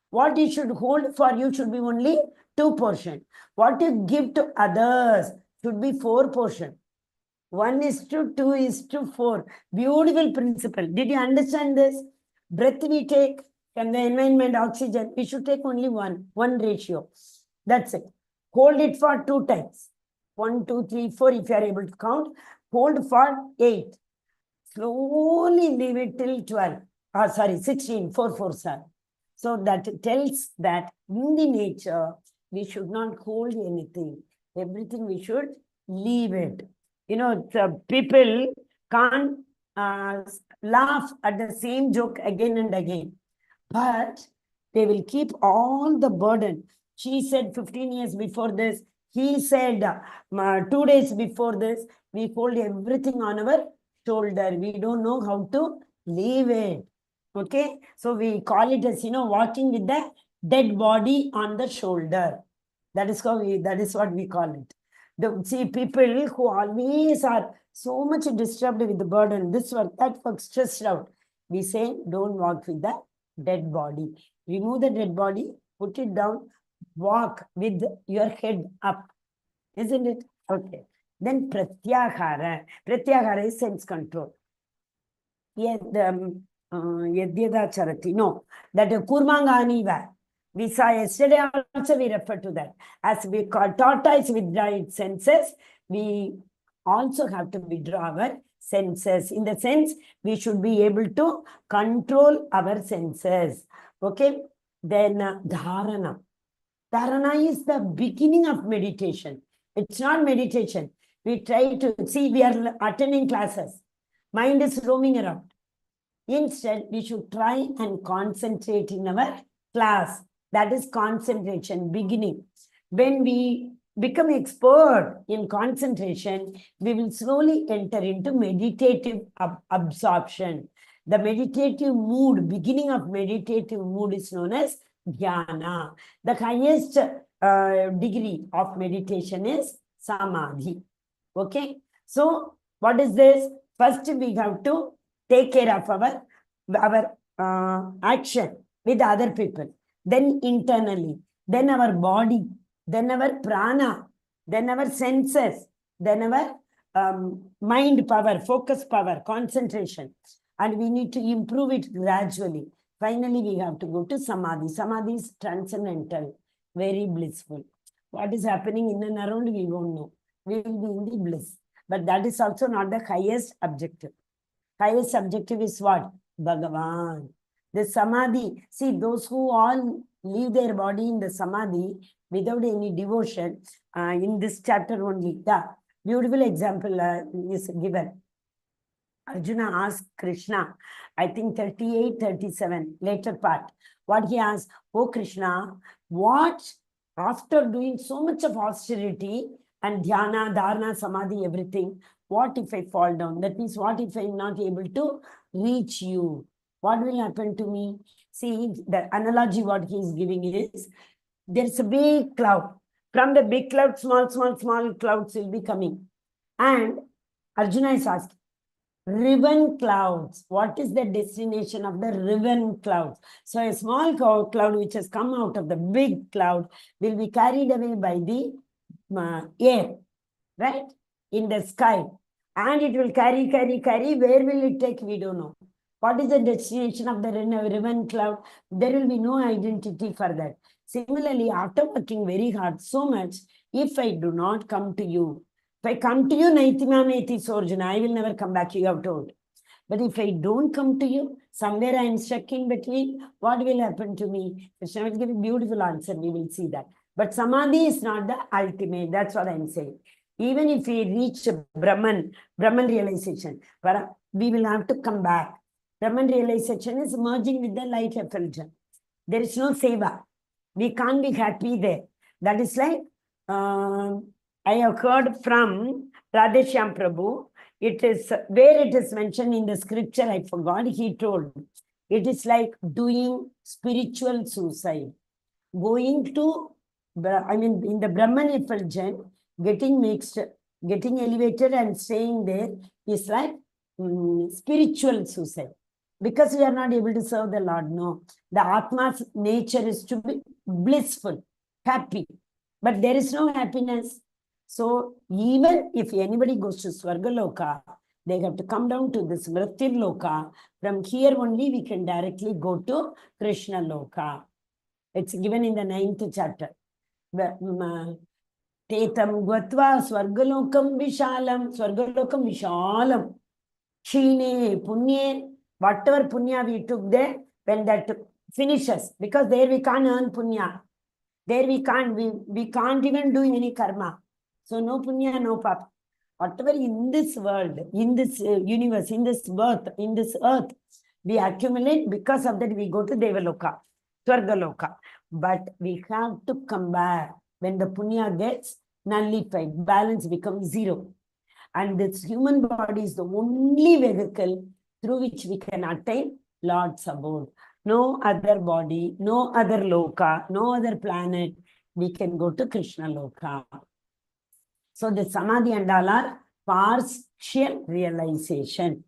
What you should hold for you should be only 2%. What you give to others should be 4%. 1:2:4. Beautiful principle. Did you understand this? Breath we take from the environment, oxygen, we should take only one ratio. That's it. Hold it for 2 times. 1, 2, 3, 4, if you are able to count. Hold for 8. Slowly leave it till 12. 16, 4, 4, 7. So that tells that in the nature, we should not hold anything. Everything we should leave it. You know, the people can't laugh at the same joke again and again, but they will keep all the burden. She said 15 years before this, he said 2 days before this, we hold everything on our shoulder. We don't know how to leave it. Okay, so we call it as, walking with the dead body on the shoulder. That is what we call it. See, people who always are so much disturbed with the burden, this work, that work, stressed out. We say, don't walk with the dead body. Remove the dead body, put it down, walk with your head up. Isn't it? Okay. Then pratyahara. Pratyahara is sense control. Yeah, Yadyada charati. No, that kurmanganiva. We saw yesterday also, we refer to that. As we call tortoise withdraw its senses, we also have to withdraw our senses. In the sense, we should be able to control our senses. Okay. Then dharana. Dharana is the beginning of meditation. It's not meditation. We try to see, we are attending classes. Mind is roaming around. Instead, we should try and concentrate in our class. That is concentration, beginning. When we become expert in concentration, we will slowly enter into meditative absorption. The meditative mood, beginning of meditative mood is known as Dhyana. The highest degree of meditation is Samadhi. Okay? So, what is this? First, we have to take care of our action with other people. Then internally, then our body, then our prana, then our senses, then our mind power, focus power, concentration. And we need to improve it gradually. Finally, we have to go to Samadhi. Samadhi is transcendental, very blissful. What is happening in and around, we won't know. We will be in the bliss. But that is also not the highest objective. Highest objective is what? Bhagavan. The Samadhi, see, those who all leave their body in the Samadhi without any devotion, in this chapter only, the beautiful example is given. Arjuna asked Krishna, I think 38, 37, later part. What he asked, oh Krishna, what after doing so much of austerity and dhyana, dharana, samadhi, everything, what if I fall down? That means, what if I'm not able to reach you? What will happen to me? See, the analogy what he is giving is, there's a big cloud. From the big cloud, small clouds will be coming. And Arjuna is asking, riven clouds. What is the destination of the riven clouds? So a small cloud which has come out of the big cloud will be carried away by the air, right? In the sky. And it will carry. Where will it take? We don't know. What is the destination of the riven cloud? There will be no identity for that. Similarly, after working very hard so much, if I do not come to you, if I come to you, Naitimameti Sorjana, I will never come back, you have told. But if I don't come to you, somewhere I am stuck in between, what will happen to me? Krishna will give a beautiful answer, we will see that. But Samadhi is not the ultimate, that's what I am saying. Even if we reach Brahman realization, we will have to come back. Brahman realization is merging with the light effulgence. There is no seva. We can't be happy there. That is like, I have heard from Radheshyam Prabhu, it is where it is mentioned in the scripture, I forgot, he told, it is like doing spiritual suicide. Going to, in the Brahman effulgence, getting mixed, getting elevated and staying there is like spiritual suicide. Because we are not able to serve the Lord. No. The Atma's nature is to be blissful, happy. But there is no happiness. So even if anybody goes to Swargaloka, they have to come down to this Mrityur Loka. From here only we can directly go to Krishna Loka. It's given in the 9th chapter. Tetam Gvatva Swargalokam Vishalam. Shine, Punye, whatever Punya we took there, when that finishes, because there we can't earn Punya. There we can't even do any karma. So no Punya, no Papa. Whatever in this world, in this universe, in this birth, in this earth, we accumulate, because of that we go to Devaloka, Swargaloka. But we have to come back when the Punya gets nullified, balance becomes zero. And this human body is the only vehicle through which we can attain Lord's abode. No other body, no other loka, no other planet. We can go to Krishna Loka. So the Samadhi and all are partial realization.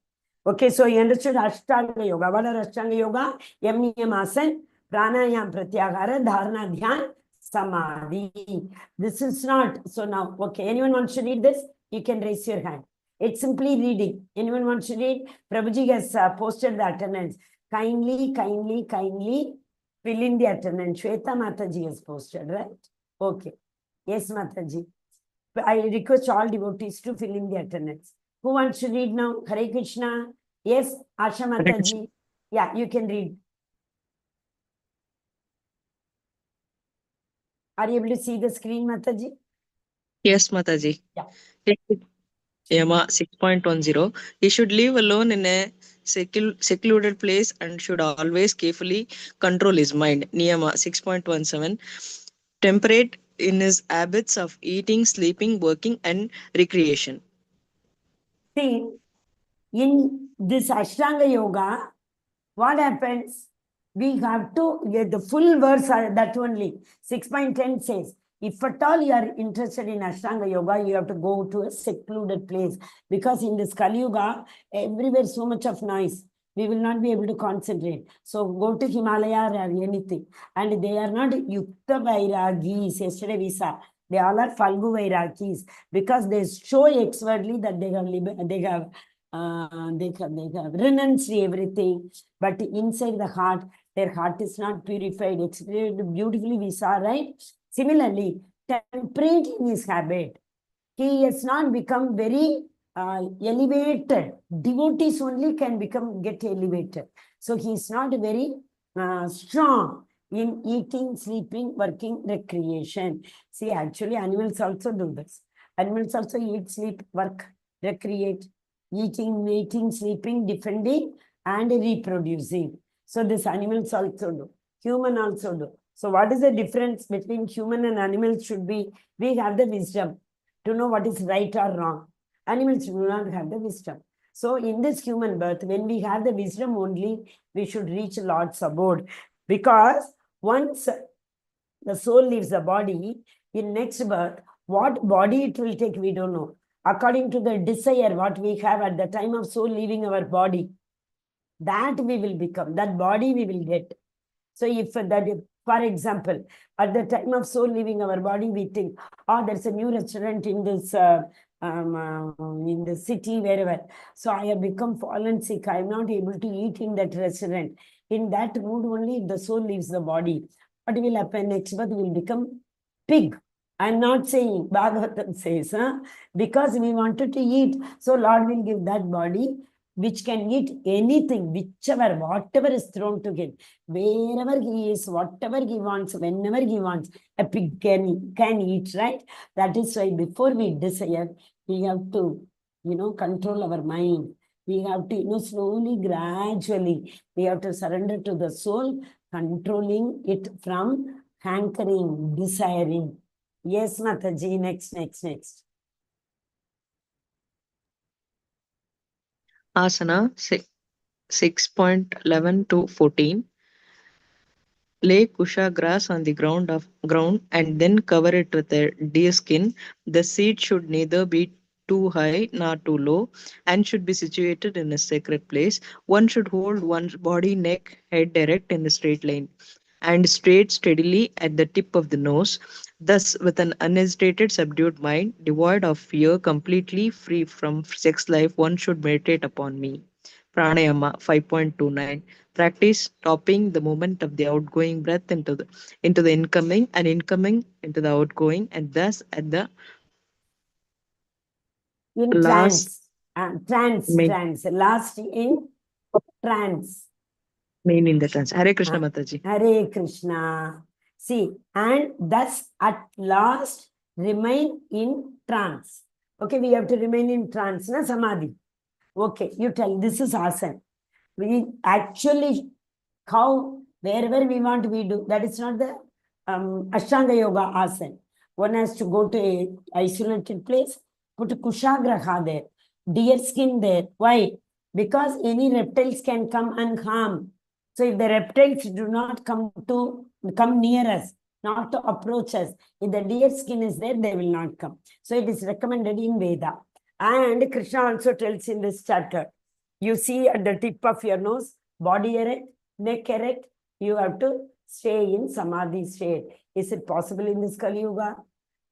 Okay, so you understood Ashtanga Yoga. What are Ashtanga Yoga? Yam Niyam Asan, Pranayam Pratyahara, Dharana Dhyan, Samadhi. This is not, so now, okay, anyone wants to read this? You can raise your hand. It's simply reading. Anyone wants to read? Prabhuji has posted the attendance. Kindly fill in the attendance. Shweta Mataji has posted, right? Okay. Yes, Mataji. I request all devotees to fill in the attendance. Who wants to read now? Hare Krishna. Yes, Asha Mataji. Yeah, you can read. Are you able to see the screen, Mataji? Yes, Mataji. Yeah. Yama 6.10. He should live alone in a secluded place and should always carefully control his mind. Niyama 6.17. Temperate in his habits of eating, sleeping, working, and recreation. See, in this Ashtanga Yoga, what happens? We have to get the full verse, that only. 6.10 says, if at all you are interested in Ashtanga Yoga, you have to go to a secluded place. Because in this Kali Yuga, everywhere so much of noise. We will not be able to concentrate. So go to Himalaya or anything. And they are not Yukta Vairagis. Yesterday we saw. They all are Falgu Vairagis. Because they show expertly that they have renounced everything, but inside the heart, their heart is not purified. Explained beautifully, we saw, right? Similarly, temperate in his habit, he has not become very elevated. Devotees only can get elevated. So he is not very strong in eating, sleeping, working, recreation. See, actually, animals also do this. Animals also eat, sleep, work, recreate, eating, mating, sleeping, defending, and reproducing. So this animals also do. Human also do. So what is the difference between human and animals should be? We have the wisdom to know what is right or wrong. Animals do not have the wisdom. So in this human birth, when we have the wisdom only, we should reach Lord's abode. Because once the soul leaves the body, in next birth, what body it will take, we don't know. According to the desire, what we have at the time of soul leaving our body, that we will become, that body we will get. So if that, for example, at the time of soul leaving our body, we think, oh, there's a new restaurant in this in the city, wherever. So I have become fallen sick. I am not able to eat in that restaurant. In that mood only, if the soul leaves the body, what will happen? Next birth will become pig. I'm not saying, Bhagavatam says, because we wanted to eat. So Lord will give that body which can eat anything, whichever, whatever is thrown to him. Wherever he is, whatever he wants, whenever he wants, a pig can eat, right? That is why before we desire, we have to, control our mind. We have to, slowly, gradually, we have to surrender to the soul, controlling it from hankering, desiring. Yes, Mataji, next. Asana 6.11 to 14. Lay kusha grass on the ground and then cover it with a deer skin. The seed should neither be too high nor too low and should be situated in a sacred place. One should hold one's body, neck, head erect in a straight line and straight steadily at the tip of the nose. Thus, with an unhesitated, subdued mind, devoid of fear, completely free from sex life, one should meditate upon me. Pranayama 5.29. Practice stopping the movement of the outgoing breath into the incoming and incoming into the outgoing, and thus at the In last trance. Trance. Last in trance. main in the trance. Hare Krishna Mataji. Hare Krishna. See, and thus at last remain in trance. Okay, we have to remain in trance, na samadhi. Okay, you tell, this is asana. We actually, how, wherever we want, we do. That is not the Ashtanga Yoga asana. One has to go to a isolated place, put a kushagraha there, deer skin there. Why? Because any reptiles can come and harm. So if the reptiles do not come near us, not to approach us, if the deer skin is there, they will not come. So it is recommended in Veda. And Krishna also tells in this chapter, you see at the tip of your nose, body erect, neck erect, you have to stay in samadhi state. Is it possible in this Kali Yuga?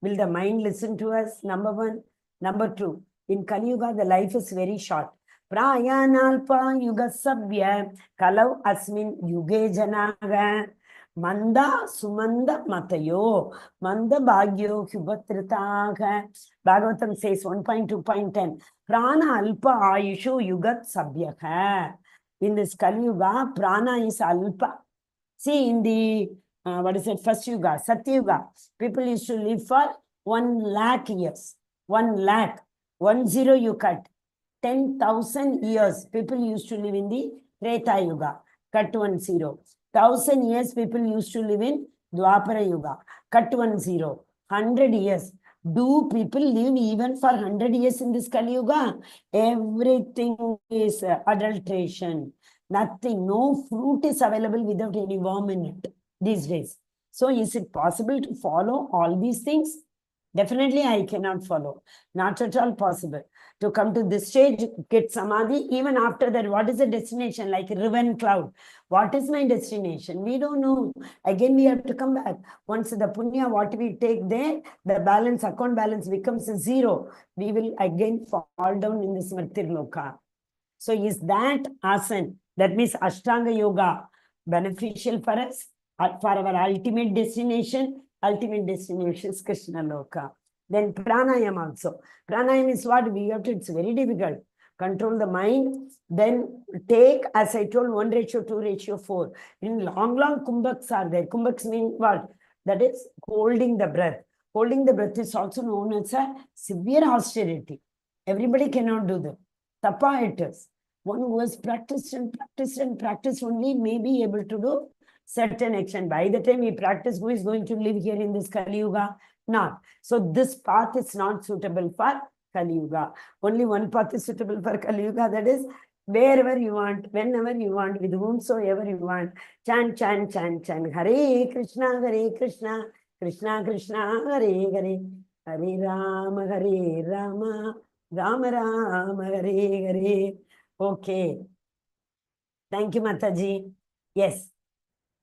Will the mind listen to us? Number one. Number two, in Kali Yuga, the life is very short. Prayanalpa yuga sabya kalau asmin yuge janaga manda sumanda matayo manda bhagyo hubatritaga. Bhagavatam says 1.2.10 prana alpa ayushu yugat sabya. In this Kali Yuga, prana is alpa. See, in the what is it, first Yuga, Satya Yuga, people used to live for 1 lakh years. 1 lakh. 10 you cut. 10,000 years people used to live in the Treta Yuga. Cut 10. 1,000 years people used to live in Dwapara Yuga. Cut 10. 100 years. Do people live even for 100 years in this Kali Yuga? Everything is adulteration. Nothing, no fruit is available without any worm in it these days. So is it possible to follow all these things? Definitely I cannot follow. Not at all possible. To come to this stage, get samadhi, even after that, what is the destination? Like a river and cloud. What is my destination? We don't know. Again, we have to come back. Once the punya, what we take there, the balance, account balance becomes a zero. We will again fall down in this Mritir Loka. So is that asana, that means Ashtanga Yoga, beneficial for us, for our ultimate destination? Ultimate destination is Krishna Loka. Then pranayama also. Pranayama is what we have to, it's very difficult. Control the mind, then take, as I told, 1:2:4. In long kumbhaks are there. Kumbhaks mean what? That is holding the breath. Holding the breath is also known as a severe austerity. Everybody cannot do that. Tapa it is. One who has practiced only may be able to do certain action. By the time we practice, who is going to live here in this Kali Yuga? Not. So this path is not suitable for Kali Yuga. Only one path is suitable for Kali Yuga, that is wherever you want, whenever you want, with whomsoever you want. Chant. Hare Krishna, Krishna Krishna, Hare Hare, Hare Rama, Rama Rama, Hare Hare. Okay. Thank you, Mataji. Yes.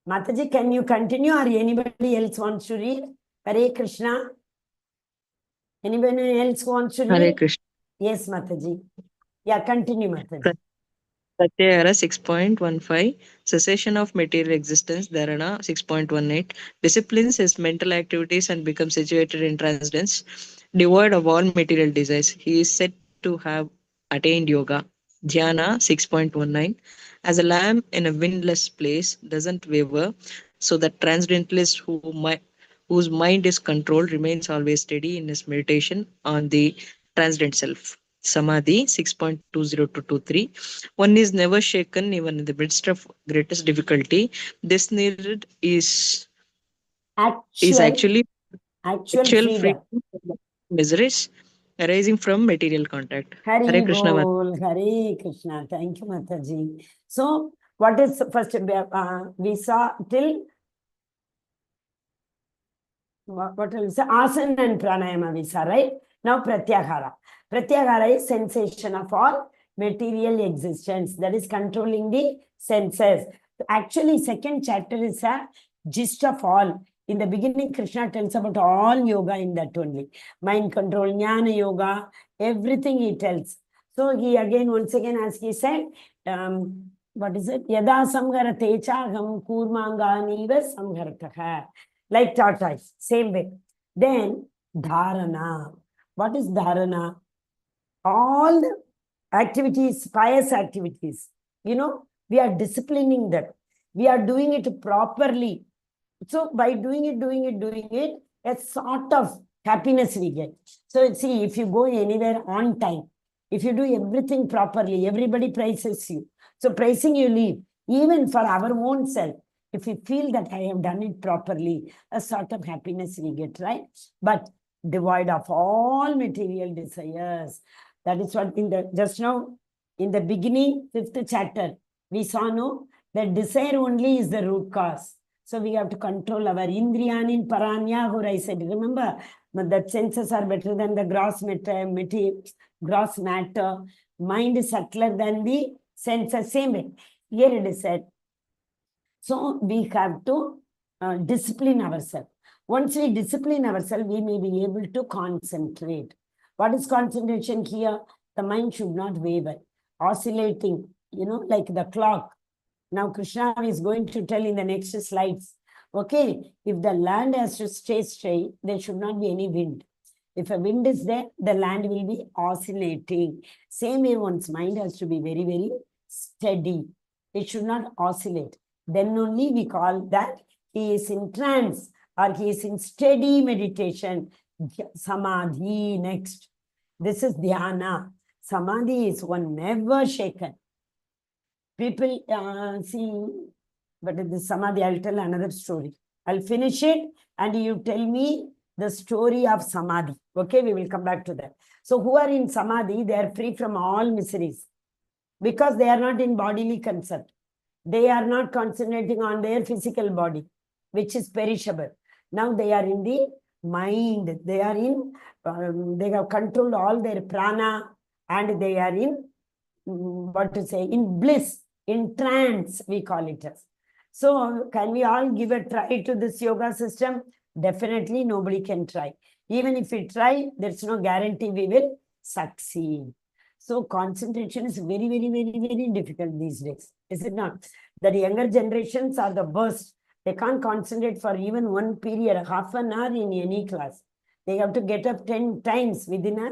Mataji, can you continue or anybody else wants to read? Hare Krishna. Anybody else wants to read? Hare Krishna. Yes, Mataji. Yeah, continue, Mataji. Satyahara 6.15, Cessation of Material Existence, Dharana 6.18, disciplines his mental activities and becomes situated in transcendence, devoid of all material desires. He is said to have attained yoga. Dhyana 6.19, as a lamb in a windless place doesn't waver, so that transcendentalist whose mind is controlled remains always steady in his meditation on the transcendent self. Samadhi 6.20 to 23. One is never shaken even in the midst of greatest difficulty. This need is actually Actual actual freedom. freedom from miseries arising from material contact. Hare Hare Krishna. Bol, Hare Krishna. Thank you, Mataji. So, what is first? We saw till what else? Asana and pranayama we saw, right? Now pratyahara. Pratyahara is sensation of all material existence, that is controlling the senses. Actually, second chapter is a gist of all. In the beginning, Krishna tells about all yoga in that only. Mind control, jnana yoga, everything he tells. So he again, once again, as he said, what is it? Yada samharate chaham kurmanganiva samharataha. Like tortoise, same way. Then dharana. What is dharana? All the activities, pious activities, we are disciplining them. We are doing it properly. So by doing it, a sort of happiness we get. So see, if you go anywhere on time, if you do everything properly, everybody praises you. So praising you leave, even for our own self. If we feel that I have done it properly, a sort of happiness we get, right? But devoid of all material desires. That is what just now, in the beginning, 5th chapter, we saw, no, that desire only is the root cause. So we have to control our indriyanin paranyahur, I said, remember, that senses are better than the gross matter. Mind is subtler than the senses, same way. Here it is said. So we have to discipline ourselves. Once we discipline ourselves, we may be able to concentrate. What is concentration here? The mind should not waver, oscillating, like the clock. Now Krishna is going to tell in the next slides. Okay, if the land has to stay straight, there should not be any wind. If a wind is there, the land will be oscillating. Same way, one's mind has to be very, very steady. It should not oscillate. Then only we call that he is in trance or he is in steady meditation. Samadhi next. This is Dhyana. Samadhi is one never shaken. People see, but in the Samadhi, I'll tell another story. I'll finish it and you tell me the story of Samadhi. Okay, we will come back to that. So who are in Samadhi, they are free from all miseries because they are not in bodily concern. They are not concentrating on their physical body, which is perishable. Now they are in the mind. They are in, they have controlled all their prana and they are in, in bliss, in trance, we call it as. So can we all give a try to this yoga system? Definitely nobody can try. Even if we try, there's no guarantee we will succeed. So concentration is very, very, very, very difficult these days. Is it not? The younger generations are the worst. They can't concentrate for even one period, half an hour in any class. They have to get up 10 times within a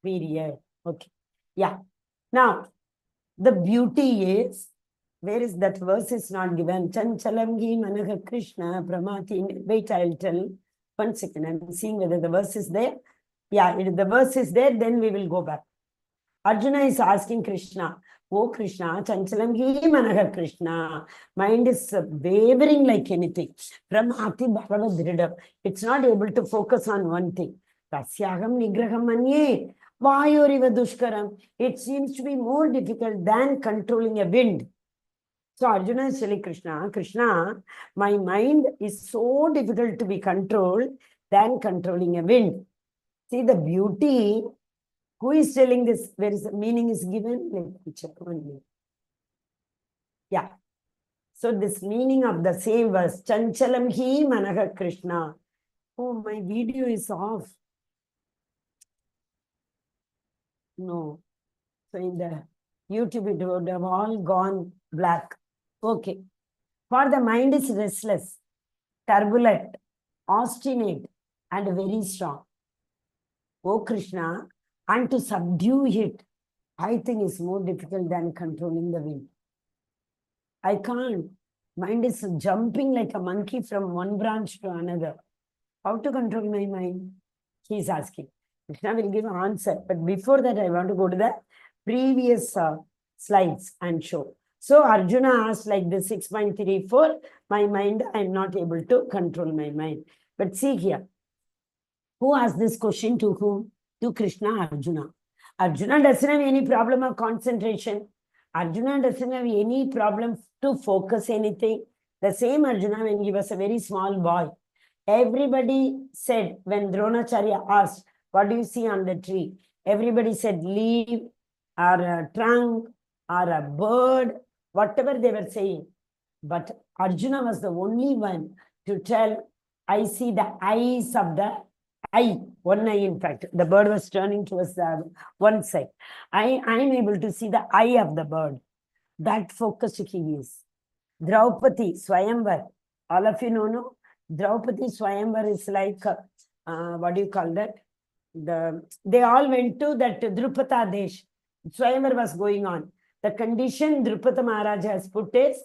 period. Okay. Yeah. Now, the beauty is, where is that verse is not given? Chanchalam gi manaha Krishna pramati. Wait, I'll tell. 1 second. I'm seeing whether the verse is there. Yeah, if the verse is there, then we will go back. Arjuna is asking Krishna, oh Krishna, chanchalam hi manaha Krishna. Mind is wavering like anything. Pramati bhava dridam. It's not able to focus on one thing. Tasyaham nigraham manye. Vayoriva dushkaram. It seems to be more difficult than controlling a wind. So Arjuna is telling Krishna, Krishna, my mind is so difficult to be controlled than controlling a wind. See the beauty. Who is telling this? Where is the meaning is given? Let me check one minute. Yeah. So this meaning of the same verse, Chanchalam hi manaha Krishna. Oh, my video is off. No. So in the YouTube, it would have all gone black. Okay. For the mind is restless, turbulent, obstinate, and very strong. Oh Krishna, and to subdue it, I think is more difficult than controlling the wind. I can't. Mind is jumping like a monkey from one branch to another. How to control my mind? He is asking. Krishna will give an answer. But before that, I want to go to the previous slides and show. So Arjuna asked like this 6.34, my mind, I am not able to control my mind. But see here, who asked this question to whom? To Krishna, Arjuna. Arjuna doesn't have any problem of concentration. Arjuna doesn't have any problem to focus anything. The same Arjuna, when he was a very small boy, Everybody said, when Dronacharya asked, what do you see on the tree? Everybody said, leaf or a trunk or a bird, whatever they were saying. But Arjuna was the only one to tell, I see the eyes of the eye, one eye in fact. The bird was turning towards the one side. I am able to see the eye of the bird. That focused he is. Draupadi Swayamvar, all of you know, no? Draupadi Swayamvar is like, what do you call that? They all went to that Drupada Desh. Swayamvar was going on. The condition Drupada Maharaj has put is,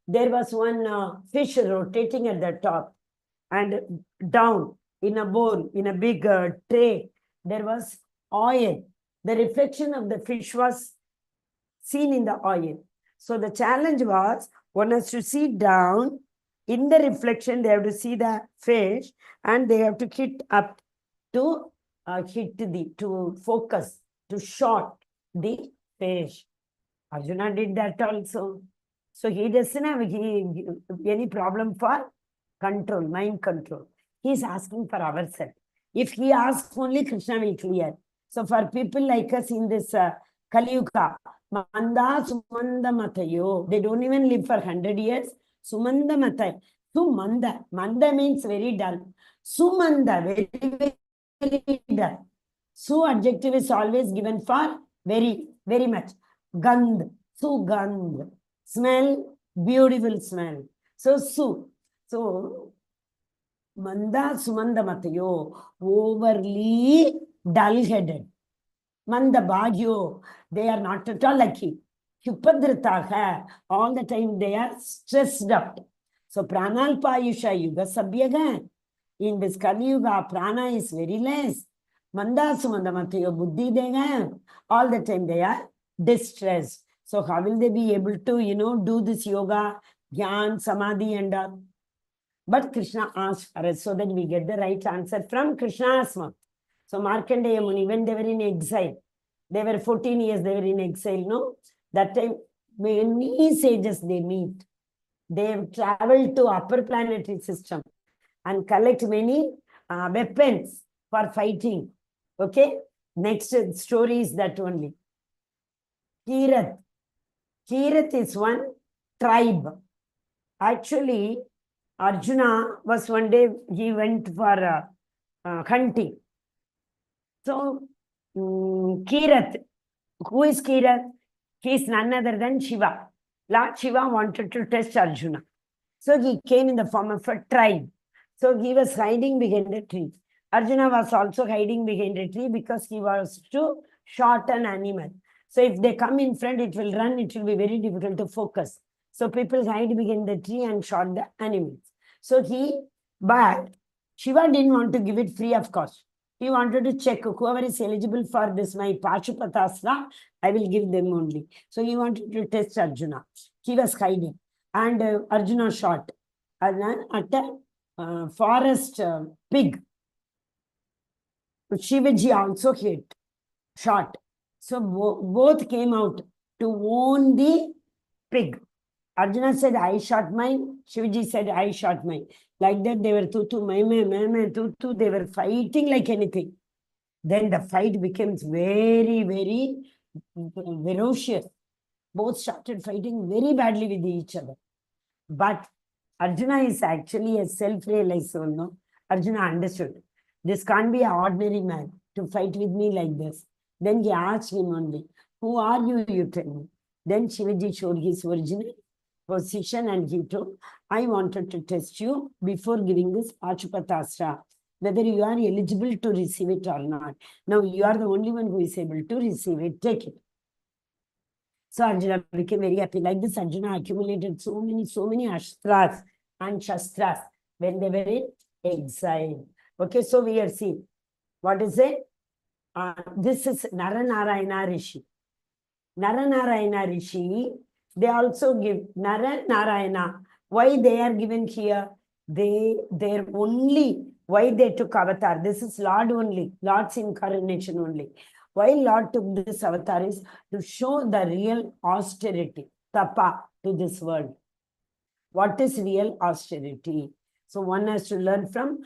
there was one fish rotating at the top, and down in a bowl, in a big tray, there was oil. The reflection of the fish was seen in the oil. So the challenge was, one has to see down, in the reflection, they have to see the fish, and they have to hit up to to focus, to shot the fish. Arjuna did that also. So he doesn't have any problem for control, mind control. He is asking for ourselves. If he asks, only Krishna will clear. So for people like us in this Kali Yuga, Manda Sumanda Matayo, they don't even live for 100 years. Sumanda Matay. Sumanda. Manda means very dull. Sumanda, very, very dull. Su adjective is always given for very, very much. Gandh, Sugandh. Smell, beautiful smell. So, Su. So, Manda Sumanda Matayo, overly dull-headed. Manda Bhagyo, they are not at all lucky. Hypadritaha, all the time they are stressed up. So, Pranalpayusha Yuga Sabhyaga. In this Kali Yuga, prana is very less. Manda Sumanda Matayo Buddhi Dega. All the time they are distressed. So how will they be able to, do this yoga, Dhyan, Samadhi and all? But Krishna asked for us so that we get the right answer from Krishna's mouth. So Markandeya Muni, when they were in exile, they were 14 years, they were in exile, no? That time, many sages they meet. They have traveled to upper planetary system and collect many weapons for fighting. Okay? Next story is that only. Kirath. Kirath is one tribe. Actually, Arjuna was one day, he went for hunting. So, Kirath, who is Kirath? He is none other than Shiva. Lord Shiva wanted to test Arjuna. So he came in the form of a tribe. So he was hiding behind a tree. Arjuna was also hiding behind a tree because he was to shot an animal. So if they come in front, it will run, it will be very difficult to focus. So people hide behind the tree and shot the animals. So but Shiva didn't want to give it free of cost. He wanted to check whoever is eligible for this, my Pashupatasra, I will give them only. So he wanted to test Arjuna. He was hiding. And Arjuna shot. And then at a forest pig. Shivaji also hit, shot. So both came out to own the pig. Arjuna said, I shot mine. Shivaji said, I shot mine. Like that, they were tutu, mai, tutu. They were fighting like anything. Then the fight became very, very ferocious. Both started fighting very badly with each other. But Arjuna is actually a self-realized soul, no? Arjuna understood. This can't be an ordinary man to fight with me like this. Then he asked him only, who are you, you tell me. Then Shivaji showed his original position and he told, I wanted to test you before giving this Pachupatasra, whether you are eligible to receive it or not. Now you are the only one who is able to receive it. Take it. So Arjuna became very happy. Like this, Arjuna accumulated so many Astras and Shastras when they were in exile. Okay, so we are seeing. What is it? This is Naranarayana Rishi. Naranarayana Rishi, they also give Naranarayana. Why they are given here? They're only, why they took avatar? This is Lord only, Lord's incarnation only. Why Lord took this avatar is to show the real austerity, tapa, to this world. What is real austerity? So one has to learn from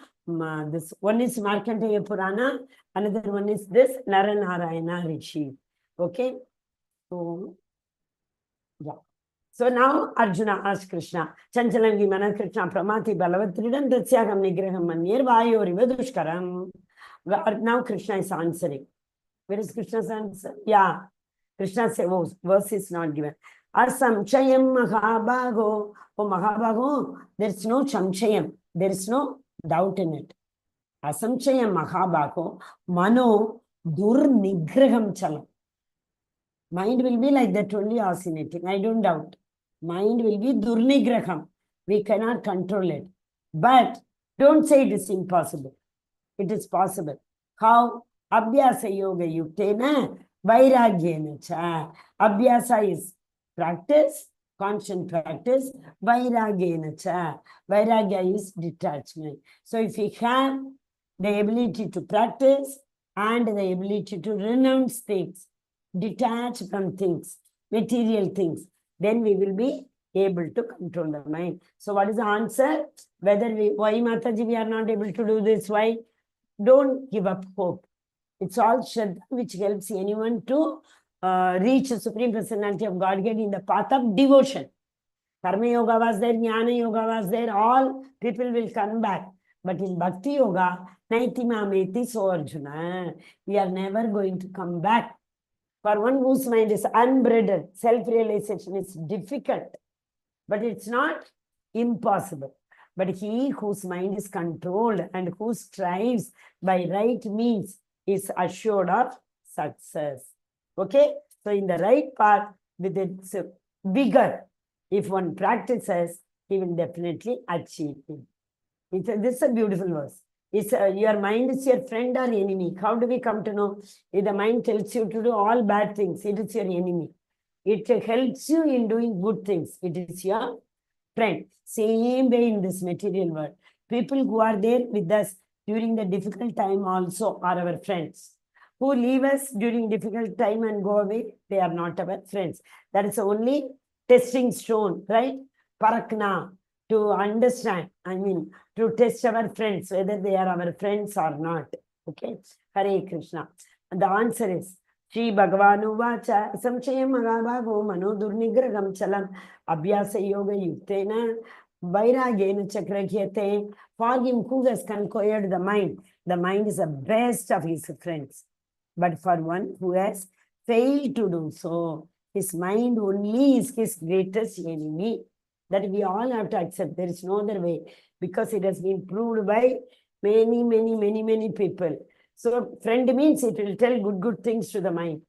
this. One is Markandeya Purana, another one is this Naranarayana Rishi. Okay? So, yeah. So now Arjuna asked Krishna, Chanchalangi Mana Krishna Pramati Balavatridam Datsyagam Nigraham Manir Vayoriva Dushkaram. Now Krishna is answering. Where is Krishna's answer? Yeah. Krishna says, oh, verse is not given. Asamchayam Mahabago. Oh, Mahabago, there is no chamchayam. There is no doubt in it. Asamchayam Mahabago. Mano dur nigraham chalam. Mind will be like that only oscillating. I don't doubt. Mind will be durnigraham. We cannot control it. But don't say it is impossible. It is possible. How? Abhyasa yoga yuktena vairagyena cha. Abhyasa is practice, constant practice. Vairagyena cha. Vairagya is detachment. So if we have the ability to practice and the ability to renounce things, detach from things, material things, then we will be able to control the mind. So what is the answer? Why Mataji we are not able to do this? Why? Don't give up hope. It's all Shraddha which helps anyone to reach the Supreme Personality of Godhead in the path of devotion. Karma Yoga was there, Jnana Yoga was there, all people will come back. But in Bhakti Yoga, Naitima Meti So Arjuna, we are never going to come back. For one whose mind is unbridled, self-realization is difficult, but it's not impossible. But he whose mind is controlled and who strives by right means is assured of success. Okay? So in the right path, with its vigor, if one practices, he will definitely achieve it. This is a beautiful verse. Your mind is your friend or enemy. How do we come to know? If the mind tells you to do all bad things, it is your enemy. It helps you in doing good things. It is your friend. Same way in this material world. People who are there with us during the difficult time also are our friends. Who leave us during difficult time and go away, they are not our friends. That is the only testing stone, right? Parakna, to understand, to test our friends, whether they are our friends or not. Okay? Hare Krishna. And the answer is, Shri Bhagavanu Vacha, Samchayam Magabhago, Mano Durnigraham Chalam, Abhyasa Yoga Yuktena, Vairagena Chakrakyate. For him who has conquered the mind is the best of his friends. But for one who has failed to do so, his mind only is his greatest enemy. That we all have to accept. There is no other way, because it has been proved by many people. So friend means it will tell good things to the mind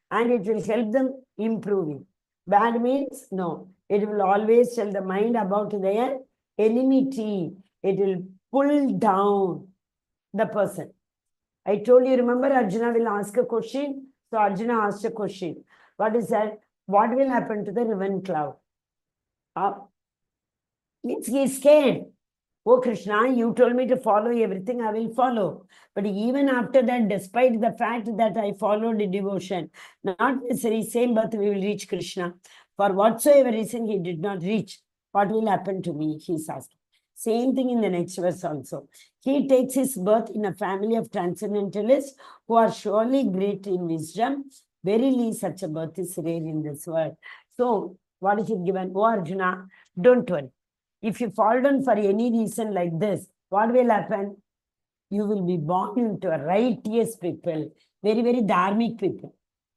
and it will help them improving. Bad means no. It will always tell the mind about their enmity. It will pull down the person. I told you, remember, Arjuna will ask a question. So Arjuna asked a question. What is that? What will happen to the riven cloud? Means he is scared. Oh Krishna, you told me to follow everything, I will follow. But even after that, despite the fact that I followed the devotion, not necessarily same birth we will reach Krishna. For whatsoever reason he did not reach, what will happen to me? He is asking. Same thing in the next verse also. He takes his birth in a family of transcendentalists who are surely great in wisdom. Verily, such a birth is rare in this world. So, what is it given? Oh Arjuna, don't worry. If you fall down for any reason like this, what will happen? You will be born into a righteous people, very dharmic people.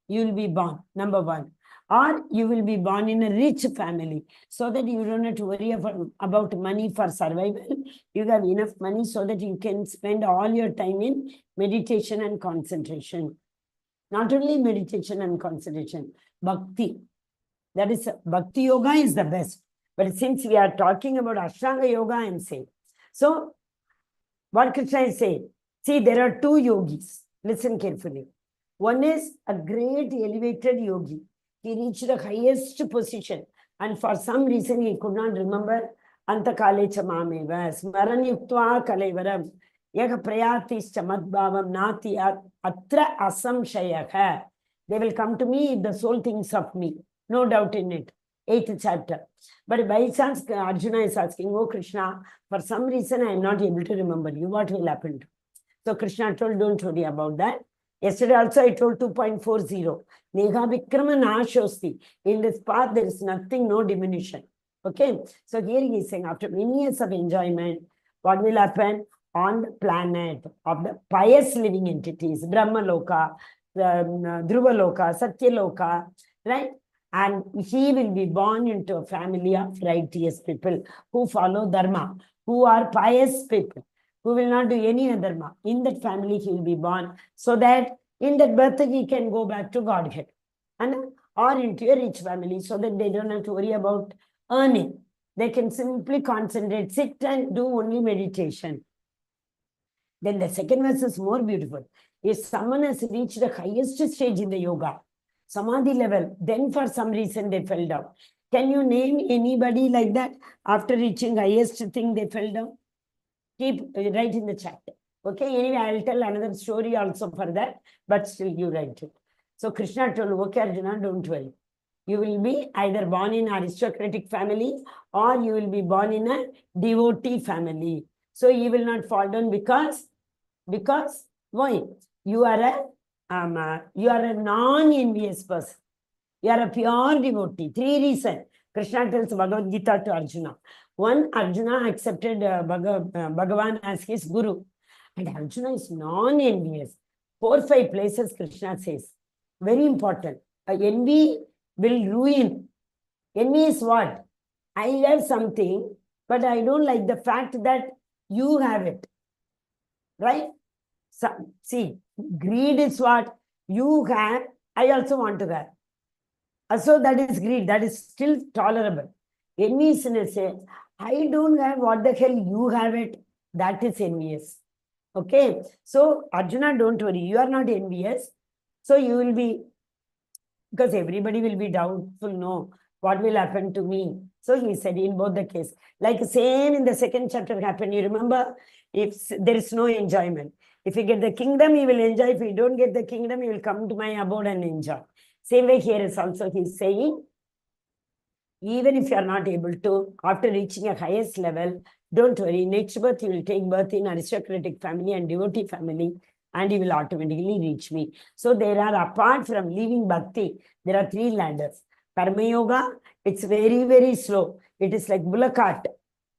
You will be born, number one. Or you will be born in a rich family, so that you don't have to worry about money for survival. You have enough money so that you can spend all your time in meditation and concentration. Not only meditation and concentration, bhakti. That is, bhakti yoga is the best. But since we are talking about Ashtanga Yoga, I am saying. So, what Krishna is saying? See, there are two yogis. Listen carefully. One is a great elevated yogi. He reached the highest position. And for some reason, he could not remember Anta Kalecha Mameva, Smaran Yuktva Kalevaram, Yaga Prayatischa Madbhavam Nati Atra Asam Shayaka. They will come to me if the soul thinks of me. No doubt in it. 8th chapter. But by chance, Arjuna is asking, oh Krishna, for some reason I am not able to remember you. What will happen to? So Krishna told, don't worry about that. Yesterday also I told 2.40. Neha Vikrama Nashosti. In this path, there is nothing, no diminution. Okay. So here he is saying, after many years of enjoyment, what will happen on the planet of the pious living entities, Brahma Loka, Dhruva Loka, Satya Loka, right? And he will be born into a family of righteous people who follow Dharma, who are pious people, who will not do any other dharma. In that family, he will be born, so that in that birth, he can go back to Godhead. And or into a rich family, so that they don't have to worry about earning. They can simply concentrate, sit and do only meditation. Then the second verse is more beautiful. If someone has reached the highest stage in the yoga, samadhi level, then for some reason they fell down. Can you name anybody like that? After reaching highest thing, they fell down? Keep write in the chat. Okay, anyway, I'll tell another story also for that, but still you write it. So Krishna told, okay, Arjuna, don't worry. You will be either born in an aristocratic family or you will be born in a devotee family. So you will not fall down because why? You are a non-envious person. You are a pure devotee. 3 reasons. Krishna tells Bhagavad Gita to Arjuna. One, Arjuna accepted Bhagavan as his guru. And Arjuna is non-envious. 4, 5 places Krishna says. Very important. Envy will ruin. Envy is what? I have something, but I don't like the fact that you have it. Right? So, see, greed is what? You have, I also want to have. So that is greed. That is still tolerable. Envy is in a sense, I don't have, what the hell, you have it. That is envious. Okay. So Arjuna, don't worry. You are not envious. So you will be, because everybody will be doubtful, no, what will happen to me? So he said in both the case, like same in the second chapter happened. You remember, if there is no enjoyment. If you get the kingdom, you will enjoy. If you don't get the kingdom, you will come to my abode and enjoy. Same way here is also he's saying, even if you are not able to, after reaching a highest level, don't worry, next birth you will take birth in aristocratic family and devotee family, and you will automatically reach me. So there are, apart from leaving bhakti, there are 3 ladders. Karma yoga, it's very, very slow. It is like bullock cart.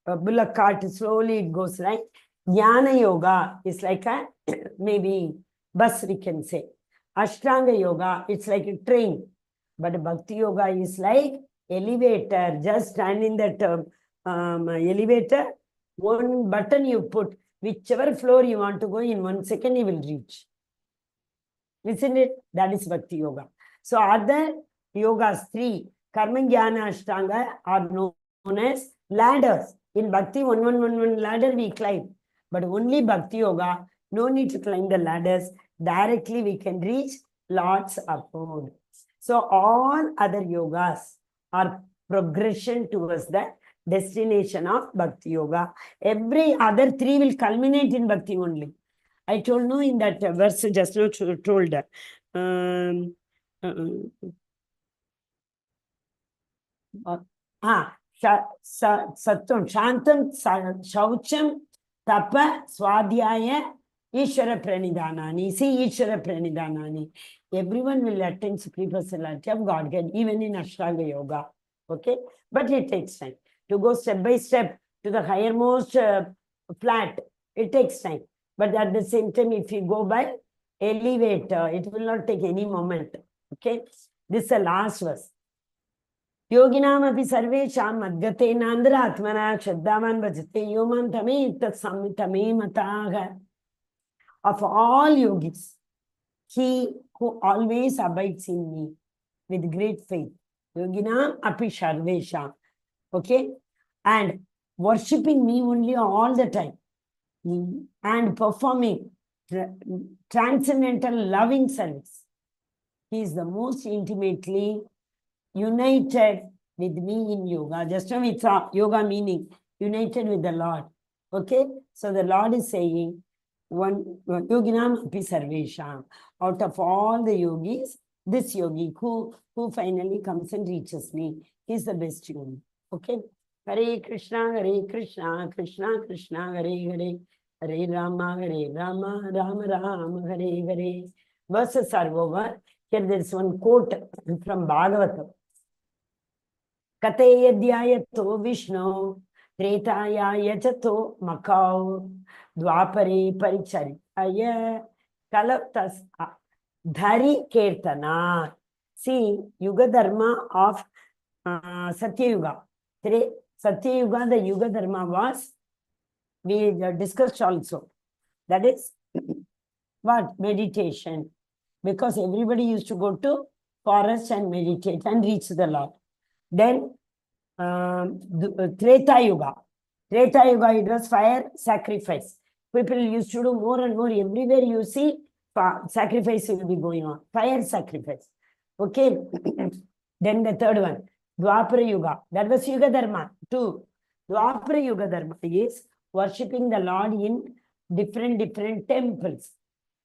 A bullock cart, slowly it goes, right? Dhyana yoga is like a maybe bus, we can say. Ashtanga yoga, it's like a train. But bhakti yoga is like elevator. Just stand in that elevator. One button you put, whichever floor you want to go, in 1 second you will reach. Isn't it? That is bhakti yoga. So other yogas, 3, karma, jnana, ashtanga, are known as ladders. In bhakti, one ladder we climb. But only bhakti yoga, no need to climb the ladders. Directly we can reach Lord's abode. So all other yogas are progression towards the destination of bhakti yoga. Every other 3 will culminate in bhakti only. I told no in that verse just now told. Sattvam, Shantam, Shaucham, Tapa, Swadhyaya, Ishvara Pranidhanani. See, Ishvara Pranidhanani. Everyone will attain supreme personality of Godhead, even in Ashtanga Yoga. Okay? But it takes time. To go step by step to the highermost flat, it takes time. But at the same time, if you go by elevator, it will not take any moment. Okay? This is the last verse. Yoginamapi sarvesham madgate nandra atmana shaddavan bhajate yoman tame tame mataha. Of all yogis, he who always abides in me with great faith. Yoginam api sarvesham. Okay? And worshipping me only all the time. And performing transcendental loving service. He is the most intimately united with me in yoga. Just now we saw yoga meaning united with the Lord. Okay? So the Lord is saying, one yoginam api sarvesham. Out of all the yogis, this yogi who finally comes and reaches me. He's the best yogi. Okay. Hare Krishna, Krishna Krishna, Hare Hare. Hare Rama, Rama Rama, Hare Hare. Verses are over. Here there is one quote from Bhagavatam. Kateyadhyayato Vishnu, Tretaya yachato Makau, Dwapare Paricharitaya, Kalaptas Dhari Kirtana. See, Yuga Dharma of Satya Yuga. Satya Yuga, the Yuga Dharma was, we discussed also. That is what? Meditation. Because everybody used to go to forest and meditate and reach the Lord. Then Treta Yuga. Treta Yuga, it was fire sacrifice. People used to do more and more. Everywhere you see, sacrifice will be going on. Fire sacrifice. Okay. Then the third one, Dwapara Yuga. That was Yuga Dharma. 2. Dwapara Yuga Dharma is worshipping the Lord in different temples,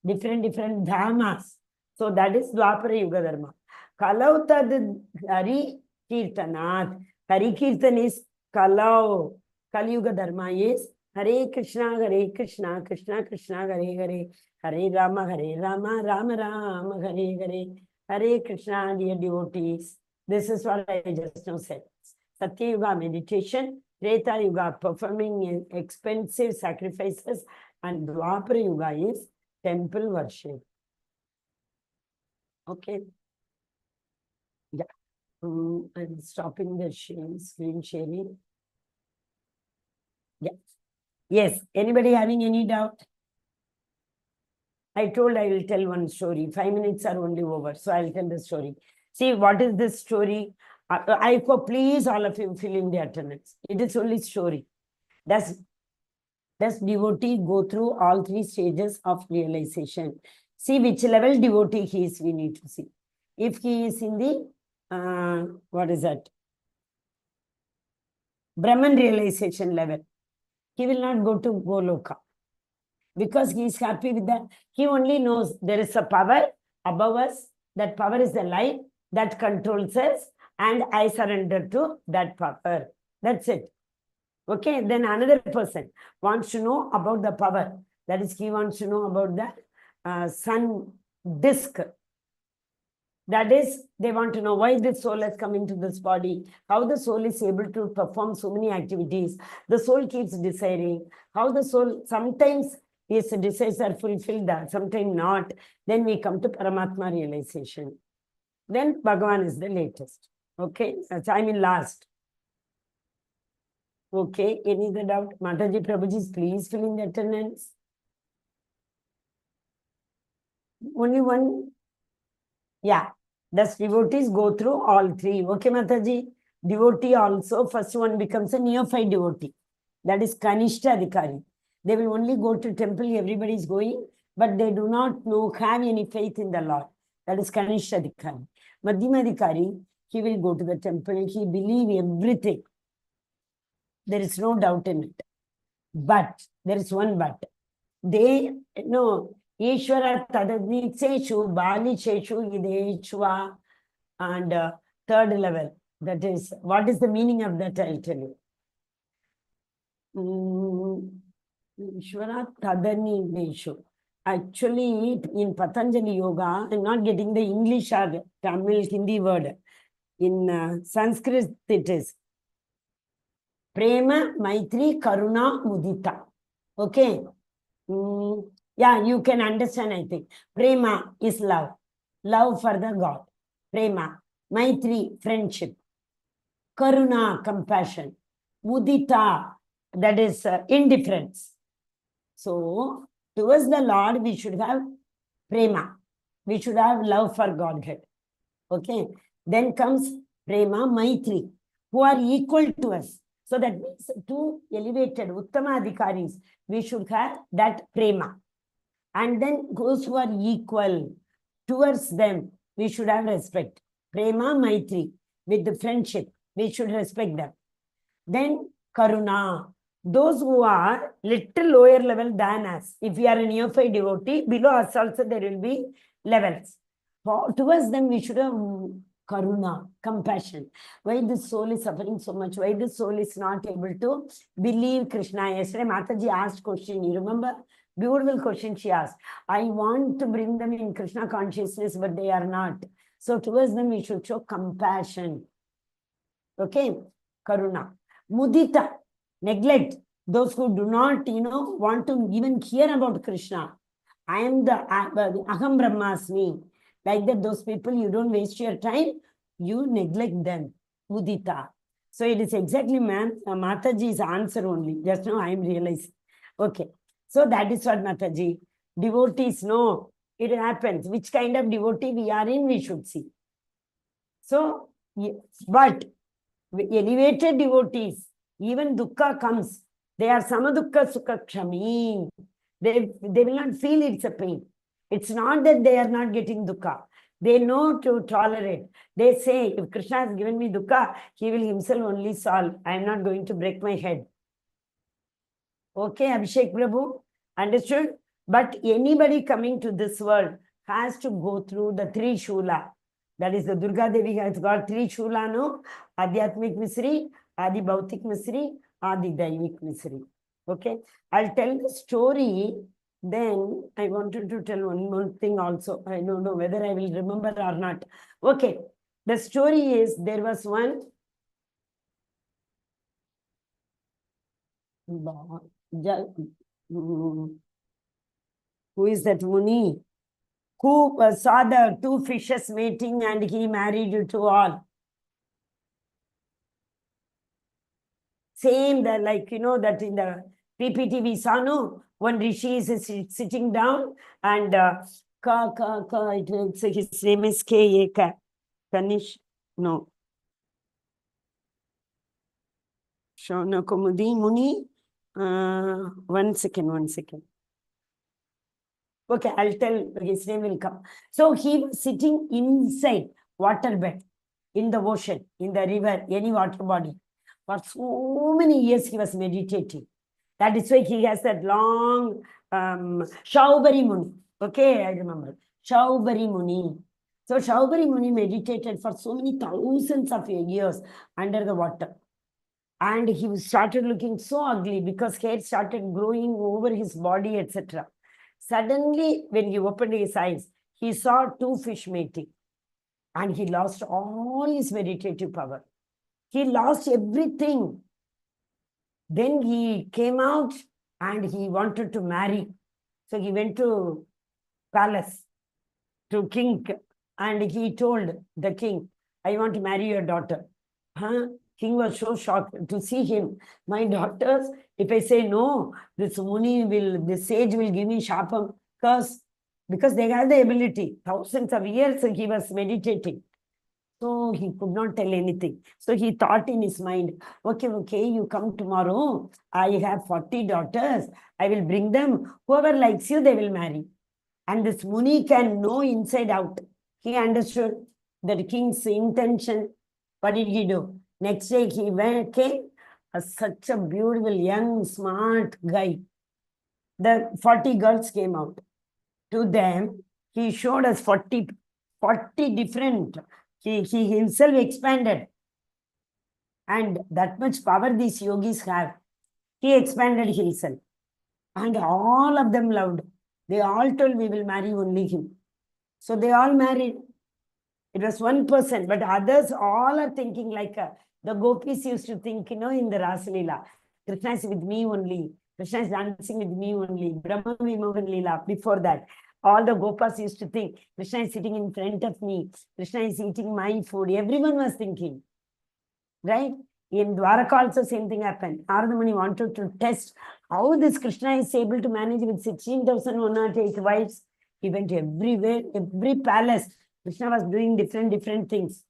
different dhamas. So that is Dwapara Yuga Dharma. Kalautad Hari Kirtanat. Hari Kirtan is Kalau. Kali Yuga Dharma is Hare Krishna, Krishna Krishna, Hare Hare. Hare Rama, Rama Rama, Hare Hare. Hare Krishna, dear devotees. This is what I just now said. Satya Yuga meditation, Treta Yuga performing expensive sacrifices, and Dwapara Yuga is temple worship. Okay. Yeah. I'm stopping the screen sharing. Yeah. Yes. Anybody having any doubt? I told I will tell one story. 5 minutes are only over, so I'll tell the story. See, what is this story? I hope, please, all of you fill in the attendance. It is only story. Does devotee go through all 3 stages of realization? See which level devotee he is, we need to see. If he is in the, what is that? Brahman realization level, he will not go to Goloka. Because he is happy with that. He only knows there is a power above us. That power is the light that controls us. And I surrender to that power. That's it. Okay. Then another person wants to know about the power. That is, he wants to know about the sun disk. That is, they want to know why this soul has come into this body, how the soul is able to perform so many activities. The soul keeps desiring, how the soul sometimes his desires are fulfilled, sometimes not. Then we come to Paramatma realization. Then Bhagavan is the latest. Okay, I mean last. Okay, any other doubt? Mataji, Prabhuji, please fill in the attendance. Only one? Yeah. Does devotees go through all 3? Okay, Mataji. Devotee also, first one becomes a neophyte devotee. That is Kanishta Adhikari. They will only go to temple, everybody is going, but they do not know, have any faith in the Lord. That is Kanishta Adhikari. Madhyama Adhikari, he will go to the temple, he believes everything. There is no doubt in it. But, there is one but. They know, Ishvara Tadadnitseshu, Bali Cheshu, Idechva, and third level. That is, what is the meaning of that? I'll tell you. Ishvara Tadani Deshu. Actually, in Patanjali Yoga, I'm not getting the English or Tamil Hindi word. In Sanskrit, it is Prema, Maitri, Karuna, Mudita. Okay. Yeah, you can understand, I think. Prema is love. Love for the God. Prema. Maitri, friendship. Karuna, compassion. Mudita, that is indifference. So, towards the Lord, we should have prema. We should have love for Godhead. Okay. Then comes prema, maitri, who are equal to us. So that means 2 elevated Uttama Adhikaris, we should have that prema. And then those who are equal towards them, we should have respect. Prema, maitri, with the friendship, we should respect them. Then karuna. Those who are little lower level than us, if we are a neophyte devotee, below us also there will be levels. Towards them we should have Karuna, compassion. Why this soul is suffering so much? Why this soul is not able to believe Krishna? Yesterday, Mataji asked question. You remember? Beautiful question she asked. I want to bring them in Krishna consciousness, but they are not. So towards them, we should show compassion. Okay? Karuna. Mudita, neglect. Those who do not, want to even hear about Krishna. I am the Aham Brahmasmi. Like that, those people, you don't waste your time, you neglect them. Mudita. So it is exactly Mataji's answer only. Just now I am realizing. Okay. So that is what Mataji. Devotees know it happens. Which kind of devotee we are in, we should see. So, but elevated devotees, even dukkha comes, they are samadukha sukha kshami. They will not feel it's a pain. It's not that they are not getting dukkha. They know to tolerate. They say, if Krishna has given me dukkha, he will himself only solve. I am not going to break my head. Okay, Abhishek Prabhu, understood? But anybody coming to this world has to go through the three shula. That is, the Durga Devi has got three shula, no? Adhyatmik Misri, Adi Bhautik Misri, Adi Daivik Misri. Okay, I'll tell the story. Then I wanted to tell one more thing also. I don't know whether I will remember or not. Okay, the story is there was one who is that Muni who saw the two fishes mating and he married to all. Same that, like, that in the PPT we saw, no? One Rishi is sitting down and his name is K.A. Kanish. No. Shauna Kumudi Muni. One second. Okay, I'll tell, his name will come. So he was sitting inside waterbed, in the ocean, in the river, any water body. For so many years he was meditating. That is why he has that long Shaubari Muni. Okay, I remember. Shaubari Muni. So Shaubari Muni meditated for so many thousands of years under the water. And he started looking so ugly because hair started growing over his body, etc. Suddenly, when he opened his eyes, he saw two fish mating. And he lost all his meditative power. He lost everything. Then he came out and he wanted to marry. So he went to palace, to king, and he told the king, I want to marry your daughter. Huh? King was so shocked to see him. My daughters, if I say no, this sage will give me sharpam curse, because they have the ability. Thousands of years he was meditating. So he could not tell anything. So he thought in his mind, okay, you come tomorrow. I have 40 daughters. I will bring them. Whoever likes you, they will marry. And this Muni can know inside out. He understood the king's intention. What did he do? Next day he came, such a beautiful, young, smart guy. The 40 girls came out. To them, he showed us 40 different. He himself expanded. And that much power these yogis have. He expanded himself. And all of them loved. They all told, we will marry only him. So they all married. It was one person, but others all are thinking like the gopis used to think, in the Rasalila. Krishna is with me only. Krishna is dancing with me only. Brahma Vimohan Leela, before that. All the gopas used to think, Krishna is sitting in front of me. Krishna is eating my food. Everyone was thinking. Right? In Dwaraka also same thing happened. Narada Muni wanted to test how this Krishna is able to manage with 16,108 wives. He went everywhere, every palace. Krishna was doing different things.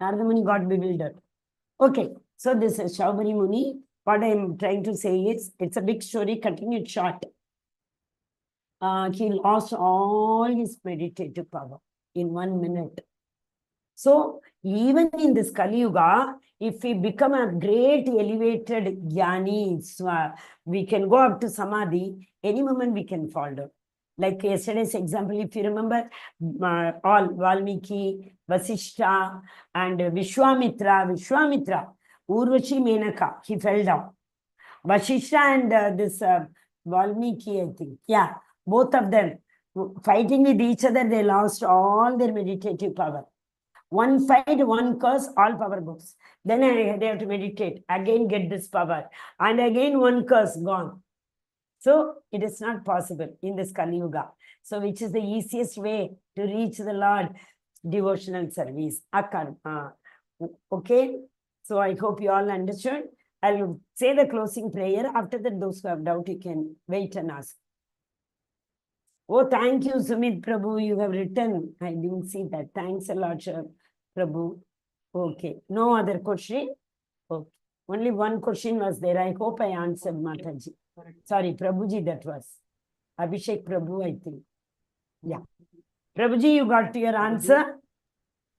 Narada Muni got bewildered. Okay, so this is Shaubari Muni. What I am trying to say is, it's a big story, cutting it short. He lost all his meditative power in 1 minute. So, even in this Kali Yuga, if we become a great elevated jnani, we can go up to Samadhi, any moment we can fall down. Like yesterday's example, if you remember, all Valmiki, Vasishta, and Vishwamitra, Urvashi Menaka, he fell down. Vasishta and this Valmiki, I think. Yeah, both of them fighting with each other, they lost all their meditative power. One fight, one curse, all power goes. Then they have to meditate, again get this power. And again one curse, gone. So it is not possible in this Kali Yuga. So which is the easiest way to reach the Lord? Devotional service. Okay. So I hope you all understood. I'll say the closing prayer. After that, those who have doubt, you can wait and ask. Oh, thank you, Sumit Prabhu. You have written. I didn't see that. Thanks a lot, Prabhu. Okay. No other question? Okay. Only one question was there. I hope I answered, Mataji. Sorry, Prabhuji, that was. Abhishek Prabhu, I think. Yeah. Prabhuji, you got your answer?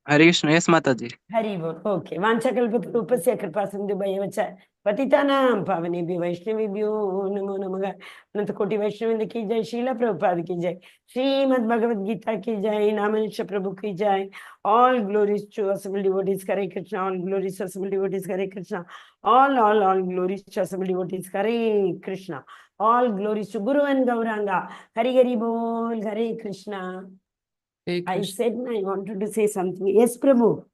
Hare Krishna, yes, Mataji. Hari Bol. Okay. Vanchakalpatupasya kripasindhu bhayavacha. Patitanam pavanebhyo Vaishnavibhyo namo namaha. Anantakoti Vaishnavinda ki jai. Srila Prabhupada ki jai. Srimad Bhagavad Gita ki jai. Namanisha Prabhu ki jai. All glories to assembled devotees. Hare Krishna. All glories to assembled devotees. Hare Krishna. All glories to assembled devotees. Hare Krishna. All glories to Guru and Gauranga. Hari Bol. Hare Krishna. I said I wanted to say something. Yes, Prabhu.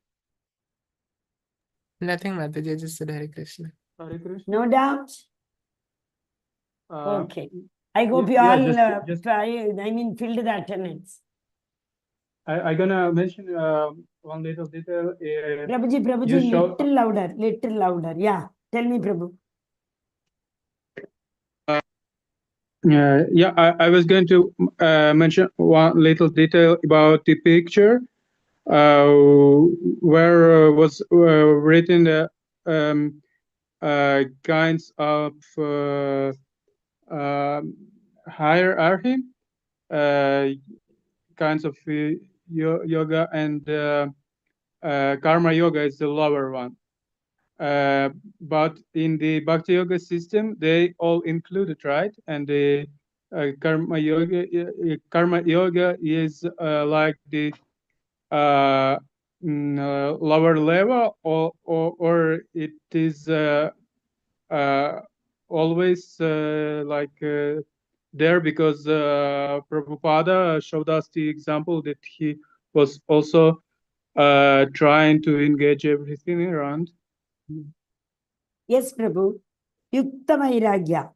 Nothing, Mataji. I just said Hare Krishna. Hare Krishna. No doubt. Uh, Okay. I hope you yeah, all just filled the attendance. I gonna mention one little detail. Prabhuji, you show- little louder. Yeah. Tell me, Prabhu. Yeah, I was going to mention one little detail about the picture, where was written kinds of hierarchy, kinds of yoga, and karma yoga is the lower one. But in the Bhakti Yoga system, they all included, right? And the karma yoga is like the lower level, or it is always like there, because Prabhupada showed us the example that he was also trying to engage everything around. Yes, Prabhu. Yukta Vairagya.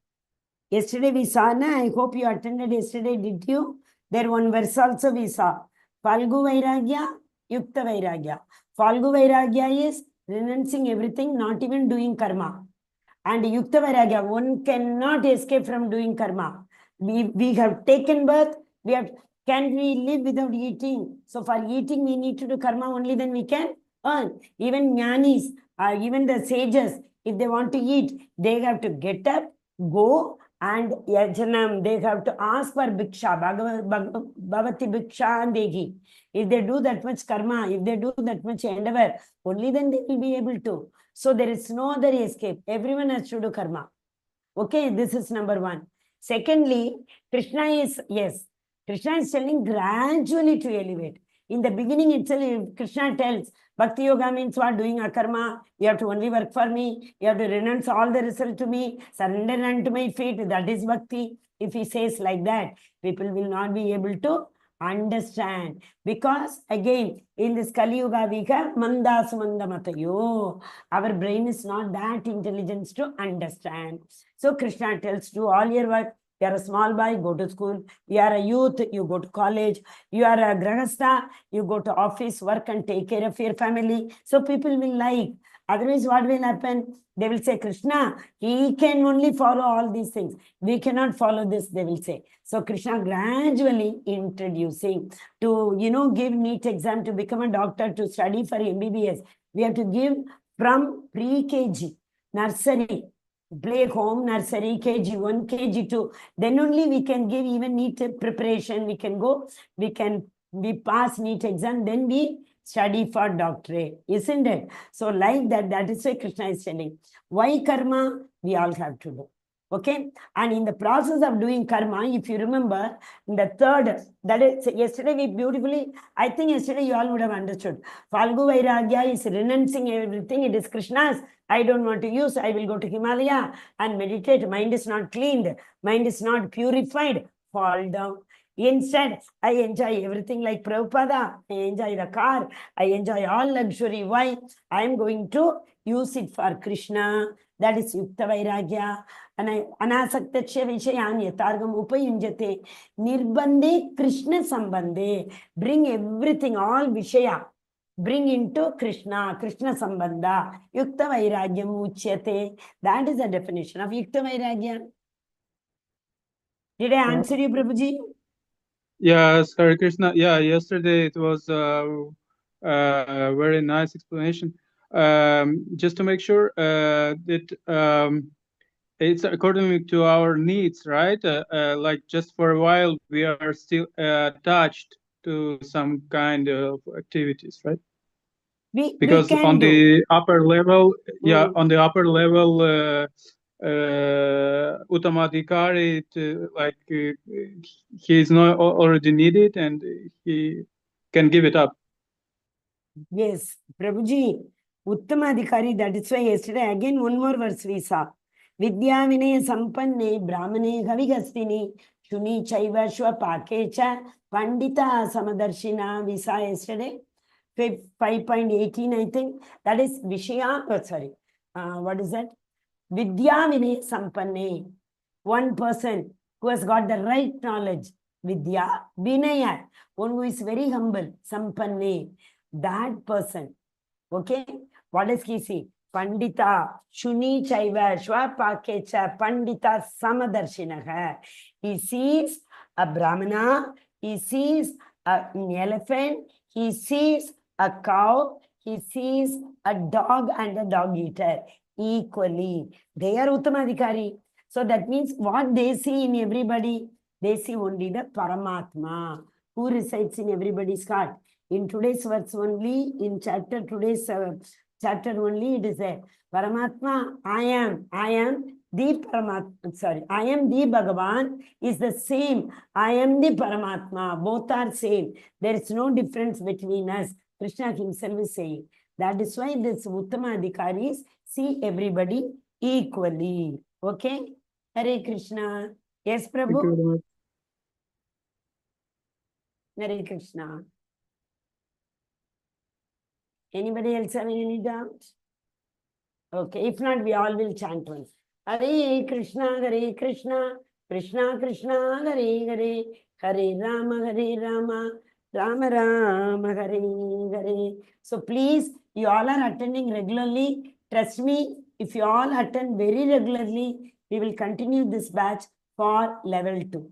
Yesterday we saw, I hope you attended yesterday, did you? There one verse also we saw. Falgu Vairagya, Yukta Vairagya. Falgu Vairagya is renouncing everything, not even doing karma. And Yukta Vairagya, one cannot escape from doing karma. We have taken birth, can we live without eating? So for eating, we need to do karma, only then we can earn. Even jnanis, even the sages, if they want to eat, they have to get up, go, and yajanam, they have to ask for bhiksha, bhavati bhiksha dehi. If they do that much karma, if they do that much endeavor, only then they will be able to. So there is no other escape. Everyone has to do karma. Okay, this is number one. Secondly, Krishna is telling gradually to elevate. In the beginning itself, Krishna tells, Bhakti Yoga means what? Doing a karma. You have to only work for me. You have to renounce all the result to me. Surrender unto my feet. That is Bhakti. If he says like that, people will not be able to understand. Because again, in this Kali Yuga, we have Manda Sumanda Matayo. Our brain is not that intelligent to understand. So Krishna tells, do all your work. You are a small boy, go to school. You are a youth, you go to college. You are a grahastha, you go to office, work and take care of your family. So people will like. Otherwise, what will happen? They will say, Krishna, he can only follow all these things. We cannot follow this, they will say. So Krishna gradually introducing to, give NEET exam to become a doctor, to study for MBBS. We have to give from pre-KG, nursery, play home, nursery, KG1, KG2. Then only we can give even NEET preparation. We can go, we pass NEET exam, then we study for doctorate, isn't it? So like that is why Krishna is telling. Why karma? We all have to do. Okay, and in the process of doing karma, if you remember, in the third, that is, yesterday we beautifully, I think yesterday you all would have understood. Falgu Vairagya is renouncing everything. It is Krishna's. I don't want to use. I will go to Himalaya and meditate. Mind is not cleaned. Mind is not purified. Fall down. Instead, I enjoy everything like Prabhupada. I enjoy the car. I enjoy all luxury. Why? I am going to use it for Krishna. That is Yukta Vairagya. Anasaktasya Vishayan Yatargam Upayunjate Nirbande Krishna Sambande. Bring everything, all Vishaya. Bring into Krishna, Krishna Sambandha. Yukta Vairagyam Uchyate. That is the definition of Yukta Vairagya. Did I answer you, Prabhuji? Yes, Hare Krishna. Yeah, yesterday it was a very nice explanation. Just to make sure that it's according to our needs, right? Like just for a while, we are still attached to some kind of activities, right? Because on the upper level, yeah, on the upper level, Uttamadhikari, like he is not already needed and he can give it up. Yes, Prabhuji, Uttamadhikari, that is why yesterday again one more verse we saw. Vidya Vinaya Sampanne Brahmane Havigastini Shuni Chaiva Shwa Pakecha Pandita Samadarshina we saw yesterday. 5.18, I think. That is Vishaya, what is that? Vidya Vinaya Sampanne. One person who has got the right knowledge. Vidya Vinaya. One who is very humble. Sampanne. That person. Okay? What does he see? Pandita, Shuni Chaiva, Shwapakecha, Pandita Samadarshinaha. He sees a Brahmana, he sees an elephant, he sees a cow, he sees a dog and a dog eater equally. They are Uttamadhikari. So that means what they see in everybody, they see only the Paramatma who resides in everybody's heart. In today's verse only, in today's chapter only, it is a Paramatma, I am the Paramatma, I am the Bhagavan is the same. I am the Paramatma. Both are same. There is no difference between us. Krishna himself is saying. That is why this Uttama Adhikaris see everybody equally. Okay? Hare Krishna. Yes, Prabhu? Hare Krishna. Anybody else having any doubt? Okay, if not, we all will chant once. Hare Krishna, Krishna Krishna, Hare Hare, Hare Rama, Rama Rama, Hare Hare. So please, you all are attending regularly. Trust me, if you all attend very regularly, we will continue this batch for level 2.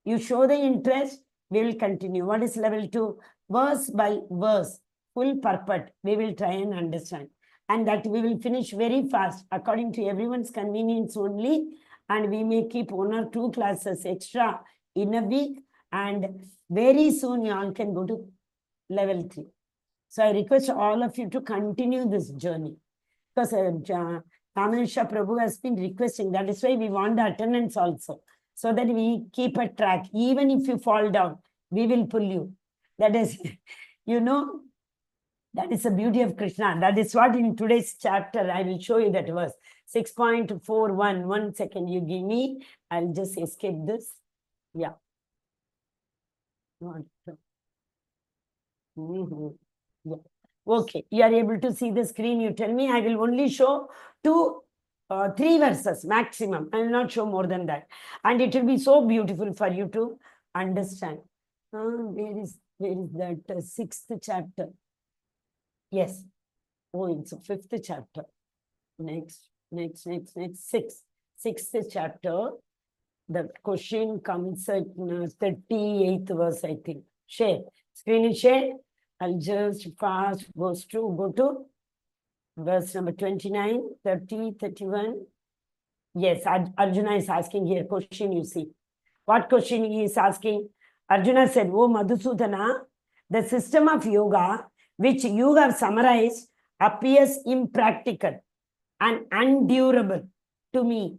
You show the interest, we will continue. What is level 2? Verse by verse, full purport, we will try and understand. And that we will finish very fast according to everyone's convenience only. And we may keep 1 or 2 classes extra in a week. And very soon you all can go to level 3. So I request all of you to continue this journey. Because Kamanisha Prabhu has been requesting. That is why we want the attendance also. So that we keep a track. Even if you fall down, we will pull you. That is, you know, that is the beauty of Krishna. That is what in today's chapter, I will show you that verse. 6.41. 1 second, you give me. I'll just escape this. Yeah. Yeah. Okay, you are able to see the screen. You tell me. I will only show 3 verses maximum. I will not show more than that. And it will be so beautiful for you to understand. Where is that 6th chapter? Yes. Oh, it's a 5th chapter. Next. 6th chapter. The question comes at 38th verse, I think. Share. Screen is share. I'll just fast go to verse number 29, 30, 31. Yes, Arjuna is asking here question, you see. What question he is asking? Arjuna said, Oh Madhusudana, the system of yoga which you have summarized appears impractical and undurable to me.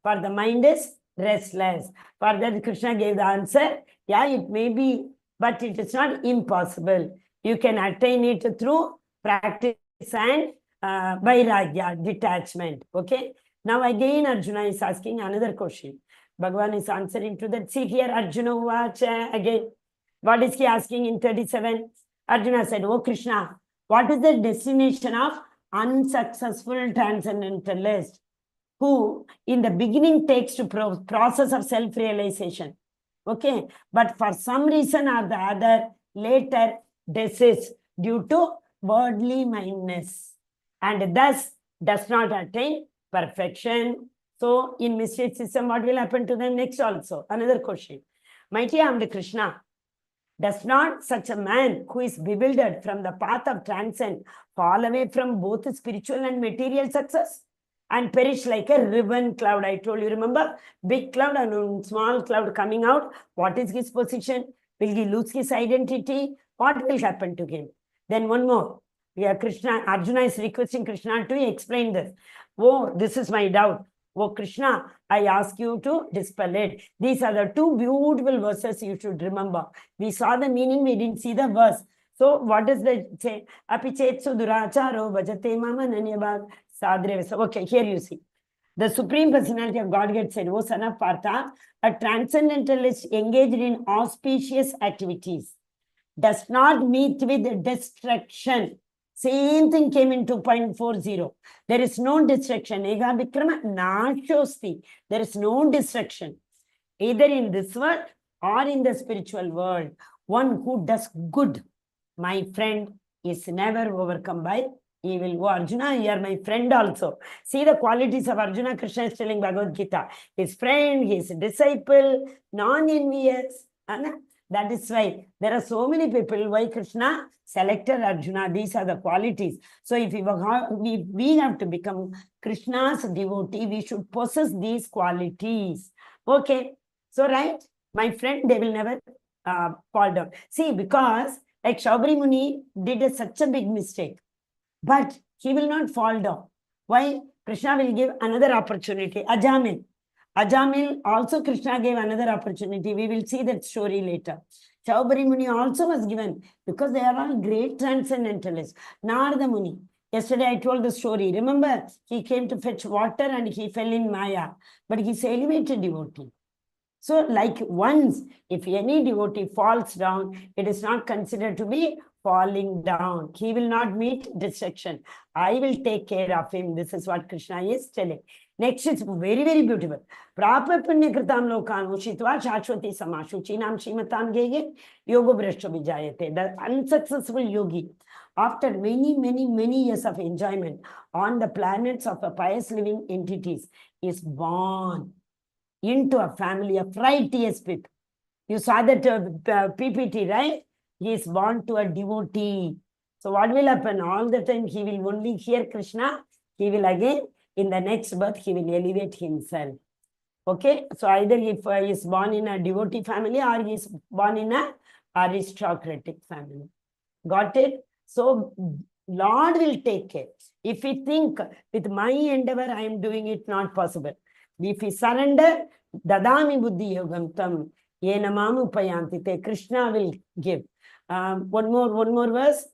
For the mind is restless. For that, Krishna gave the answer. Yeah, it may be, but it is not impossible. You can attain it through practice and vairagya, detachment. Okay. Now again, Arjuna is asking another question. Bhagavan is answering to that. See here, Arjuna Vacha again. What is he asking in 37? Arjuna said, "Oh Krishna, what is the destination of unsuccessful transcendentalist who in the beginning takes to process of self-realization? Okay, but for some reason or the other, later desists due to worldly mindedness and thus does not attain perfection." So in mystic system, what will happen to them next also? Another question. Mighty armed Krishna, does not such a man who is bewildered from the path of transcend fall away from both spiritual and material success and perish like a ribbon cloud? I told you, remember? Big cloud and small cloud coming out. What is his position? Will he lose his identity? What will happen to him? Then one more. Yeah, Krishna, Arjuna is requesting Krishna to explain this. Oh, this is my doubt. Oh, Krishna, I ask you to dispel it. These are the two beautiful verses you should remember. We saw the meaning, we didn't see the verse. So what does the say? Apichetsu duracharo bhajate mama nanyabhag sadre. Okay, here you see. The Supreme Personality of Godhead said, "O son of Partha, a transcendentalist engaged in auspicious activities does not meet with destruction." Same thing came in 2.40. There is no destruction. Ega Vikrama Nashosti. There is no destruction. Either in this world or in the spiritual world. One who does good, my friend, is never overcome by evil. Oh, Arjuna, you are my friend also. See the qualities of Arjuna. Krishna is telling Bhagavad Gita. His friend, his disciple, non-envious. That is why there are so many people. Why Krishna selected Arjuna? These are the qualities. So if we have to become Krishna's devotee, we should possess these qualities. Okay. So right, my friend, they will never fall down. See, because like Shaubri Muni did such a big mistake, but he will not fall down. Why? Krishna will give another opportunity. Ajamil. Ajamil also Krishna gave another opportunity. We will see that story later. Shaubri Muni also was given because they are all great transcendentalists. Narada Muni. Yesterday I told the story. Remember, he came to fetch water and he fell in Maya. But he's elevated devotee. So like once, if any devotee falls down, it is not considered to be falling down. He will not meet destruction. I will take care of him. This is what Krishna is telling. Next is very, very beautiful. Prapa punya kritam lokan ushitva shashwati samashu chinam shimatam gege yoga brashta vijayate. The unsuccessful yogi, after many, many, many years of enjoyment on the planets of a pious living entities, is born into a family of righteous people. You saw that PPT, right? He is born to a devotee. So what will happen? All the time he will only hear Krishna. He will again, in the next birth, he will elevate himself. Okay? So either if he is born in a devotee family or he is born in a aristocratic family. Got it? So Lord will take care. If we think with my endeavor, I am doing it, not possible. If we surrender, dadami buddhi yogam tam yena mamu payantite, Krishna will give. One more verse.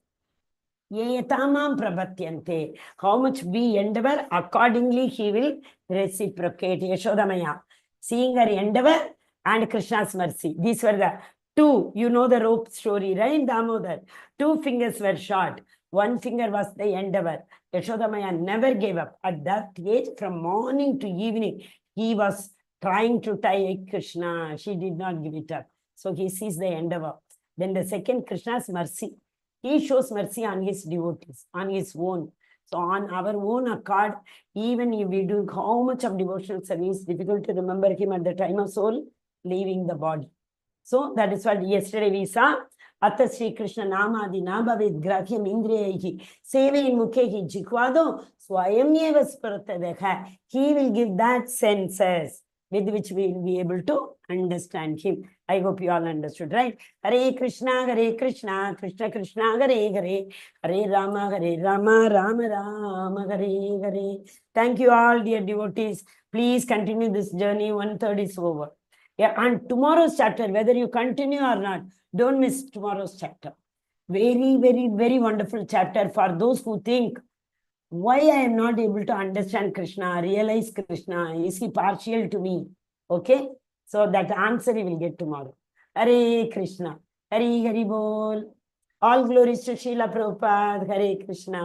Yetamam prabhatyante. How much we endeavor, accordingly he will reciprocate. Yashodamaya. Seeing her endeavor and Krishna's mercy. These were the two. You know the rope story, right, Damodar? 2 fingers were short. 1 finger was the endeavor. Yashodamaya never gave up. At that age, from morning to evening, he was trying to tie Krishna. She did not give it up. So he sees the endeavor. Then the second, Krishna's mercy. He shows mercy on his devotees, on his own. So on our own accord, even if we do how much of devotional service, difficult to remember him at the time of soul leaving the body. So that is what yesterday we saw. Atta Sri Krishna Namadi Nabhavid Grahyam Indriyahi Sevein Mukhehi Jikwado Swayamyeva Sparattadekha. He will give that senses with which we will be able to understand him. I hope you all understood, right? Hare Krishna, Krishna Krishna, Hare Hare, Hare Rama, Rama Rama, Hare Hare. Thank you all, dear devotees. Please continue this journey. 1/3 is over. Yeah, and tomorrow's chapter, whether you continue or not, don't miss tomorrow's chapter. Very, very, very wonderful chapter for those who think, why I am not able to understand Krishna, realize Krishna, is he partial to me? Okay? So that answer you will get tomorrow. Hare Krishna. Hare Hari Bol. All glories to Srila Prabhupada. Hare Krishna.